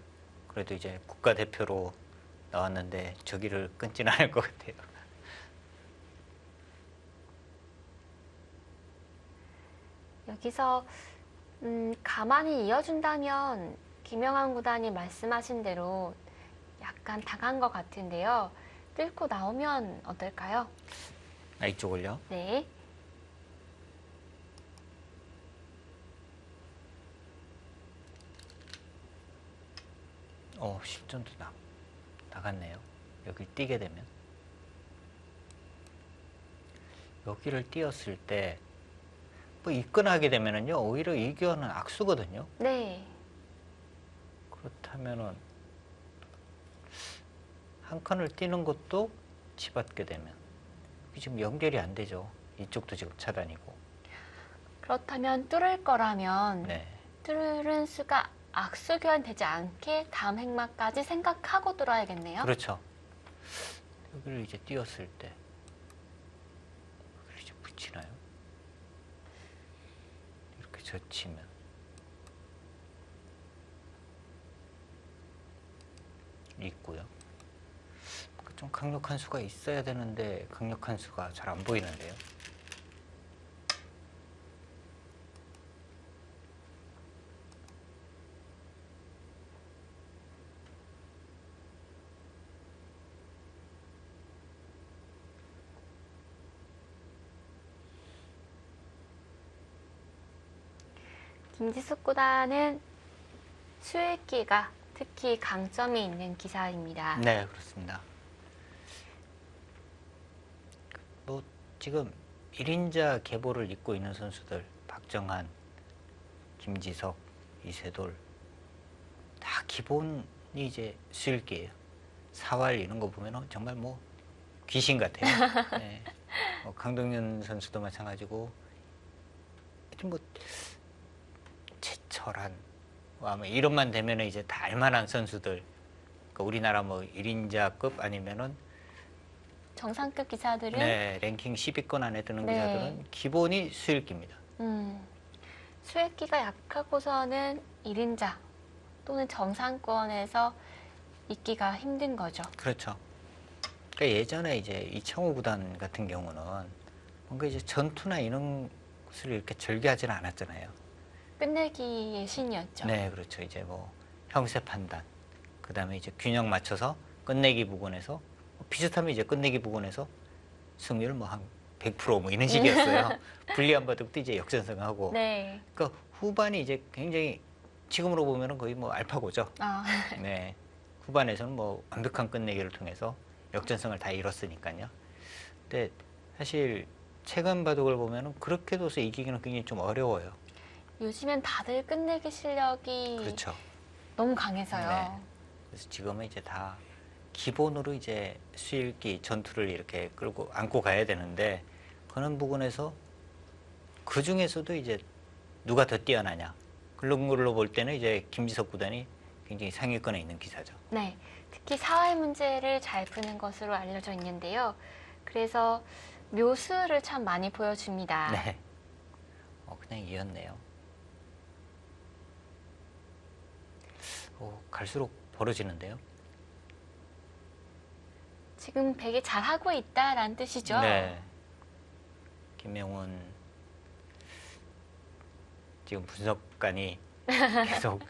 그래도 이제 국가대표로 나왔는데 저기를 끊지는 않을 것 같아요. 여기서 가만히 이어준다면 김영환 구단이 말씀하신 대로 약간 당한 것 같은데요. 뚫고 나오면 어떨까요? 이쪽을요? 네. 실전도 나갔네요. 여기 뛰게 되면 여기를 띄었을 때 뭐 입건하게 되면은요 오히려 이 교환은 악수거든요. 네. 그렇다면은 한 칸을 띄는 것도 치받게 되면 지금 연결이 안 되죠. 이쪽도 지금 차단이고. 그렇다면 뚫을 거라면 네. 뚫은 수가 악수 교환되지 않게 다음 행마까지 생각하고 뚫어야겠네요. 그렇죠. 여기를 이제 띄었을 때 여기를 이제 붙이나요? 이렇게 젖히면 있고요. 좀 강력한 수가 있어야 되는데 강력한 수가 잘 안 보이는데요. 김지숙 구단은 수읽기가 특히 강점이 있는 기사입니다. 네, 그렇습니다. 뭐 지금 1인자 계보를 잇고 있는 선수들 박정한, 김지석, 이세돌 다 기본이 이제 수읽기예요. 사활 이런 거 보면 정말 뭐 귀신 같아요. 네. 강동윤 선수도 마찬가지고 하여튼 뭐 최철한 아마 이런만 되면 이제 다 알만한 선수들. 그러니까 우리나라 뭐 1인자급 아니면은 정상급 기사들은 네, 랭킹 10위권 안에 드는 네. 기사들은 기본이 수읽기입니다. 수익기가 약하고서는 1인자 또는 정상권에서 있기가 힘든 거죠. 그렇죠. 그러니까 예전에 이제 이창호 구단 같은 경우는 뭔가 이제 전투나 이런 것을 이렇게 절개하지는 않았잖아요. 끝내기의 신이었죠. 네, 그렇죠. 이제 뭐 형세 판단, 그 다음에 이제 균형 맞춰서 끝내기 부분에서 비슷하면 이제 끝내기 부분에서 승률 뭐 한 100%뭐 이런 식이었어요. 불리한 바둑도 이제 역전승하고. 네. 그러니까 후반이 이제 굉장히 지금으로 보면은 거의 뭐 알파고죠. 아, 네. 후반에서는 뭐 완벽한 끝내기를 통해서 역전승을 다 이뤘으니까요. 근데 사실 최근 바둑을 보면은 그렇게 둬서 이기기는 굉장히 좀 어려워요. 요즘엔 다들 끝내기 실력이 그렇죠. 너무 강해서요. 네. 그래서 지금은 이제 다 기본으로 이제 수일기 전투를 이렇게 끌고 안고 가야 되는데 그런 부분에서 그 중에서도 이제 누가 더 뛰어나냐 그런 걸로 볼 때는 이제 김지석 구단이 굉장히 상위권에 있는 기사죠. 네, 특히 사회 문제를 잘 푸는 것으로 알려져 있는데요. 그래서 묘수를 참 많이 보여줍니다. 네. 그냥 이었네요. 갈수록 벌어지는데요. 지금 되게 잘하고 있다라는 뜻이죠. 네. 김명훈 지금 분석관이 계속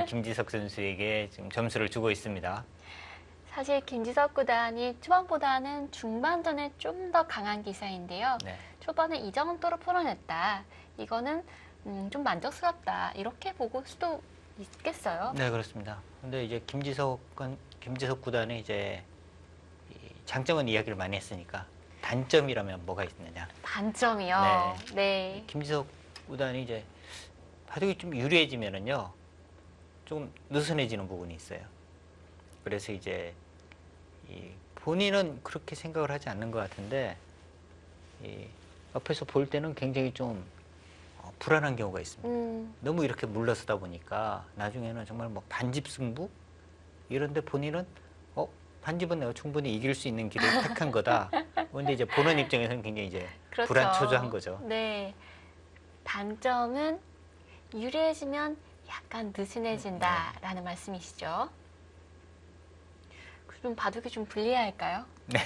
김지석 선수에게 지금 점수를 주고 있습니다. 사실 김지석 구단이 초반보다는 중반전에 좀 더 강한 기사인데요. 네. 초반에 이 정도로 풀어냈다. 이거는 좀 만족스럽다. 이렇게 보고 수도 있겠어요. 네, 그렇습니다. 근데 이제 김지석 구단의 이제 이 장점은 이야기를 많이 했으니까 단점이라면 뭐가 있느냐. 단점이요. 네. 김지석 구단이 이제 바둑이 좀 유리해지면은요, 조금 느슨해지는 부분이 있어요. 그래서 이제 이 본인은 그렇게 생각을 하지 않는 것 같은데 이 옆에서 볼 때는 굉장히 좀 불안한 경우가 있습니다. 너무 이렇게 물러서다 보니까 나중에는 정말 뭐 반집 승부 이런데 본인은 반집은 내가 충분히 이길 수 있는 길을 택한 거다. 근데 이제 보는 입장에서는 굉장히 이제 그렇죠. 불안초조한 거죠. 네. 단점은 유리해지면 약간 느슨해진다라는 말씀이시죠. 그럼 바둑이 좀 불리할까요? 네.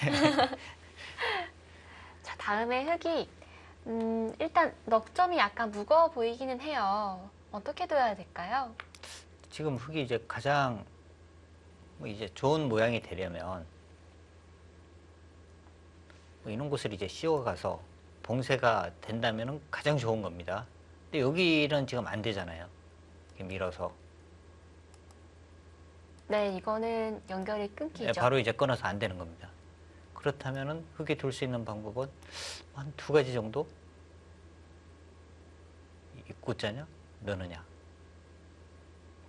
자, 다음에 흑이 일단 넉점이 약간 무거워 보이기는 해요. 어떻게 둬야 될까요? 지금 흑이 이제 가장 뭐 이제 좋은 모양이 되려면 뭐 이런 곳을 이제 씌워가서 봉쇄가 된다면은 가장 좋은 겁니다. 근데 여기는 지금 안 되잖아요. 이렇게 밀어서. 네, 이거는 연결이 끊기죠. 네, 바로 이제 끊어서 안 되는 겁니다. 그렇다면은 흑이 둘 수 있는 방법은 한 2가지 정도? 입구자냐, 넣느냐.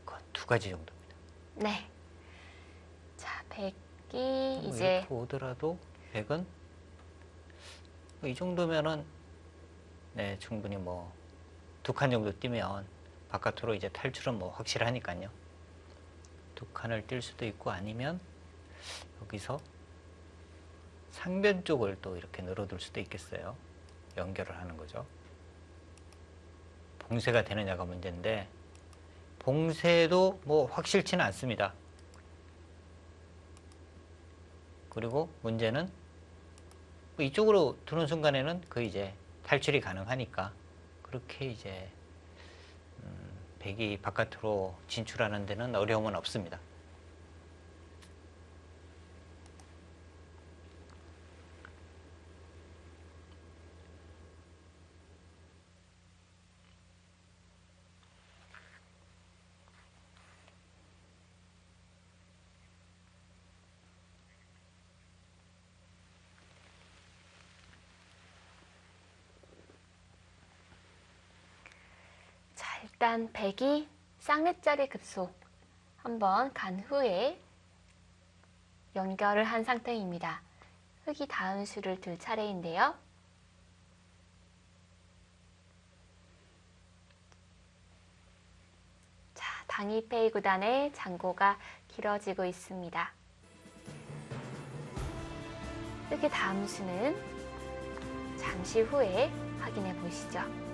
그 2가지 정도입니다. 네. 자, 백이 뭐 이제 이렇게 오더라도 백은 이 정도면은 네, 충분히 뭐 2칸 정도 뛰면 바깥으로 이제 탈출은 뭐 확실하니까요. 2칸을 뛸 수도 있고 아니면 여기서 상변 쪽을 또 이렇게 늘어둘 수도 있겠어요. 연결을 하는 거죠. 봉쇄가 되느냐가 문제인데 봉쇄도 뭐 확실치는 않습니다. 그리고 문제는 뭐 이쪽으로 두는 순간에는 그 이제 탈출이 가능하니까 그렇게 이제 백이 바깥으로 진출하는 데는 어려움은 없습니다. 자, 일단 백이 쌍내짜리 급소 한번 간 후에 연결을 한 상태입니다. 흑이 다음 수를 둘 차례인데요. 자, 당이페이 구단의 장고가 길어지고 있습니다. 흑의 다음 수는 잠시 후에 확인해 보시죠.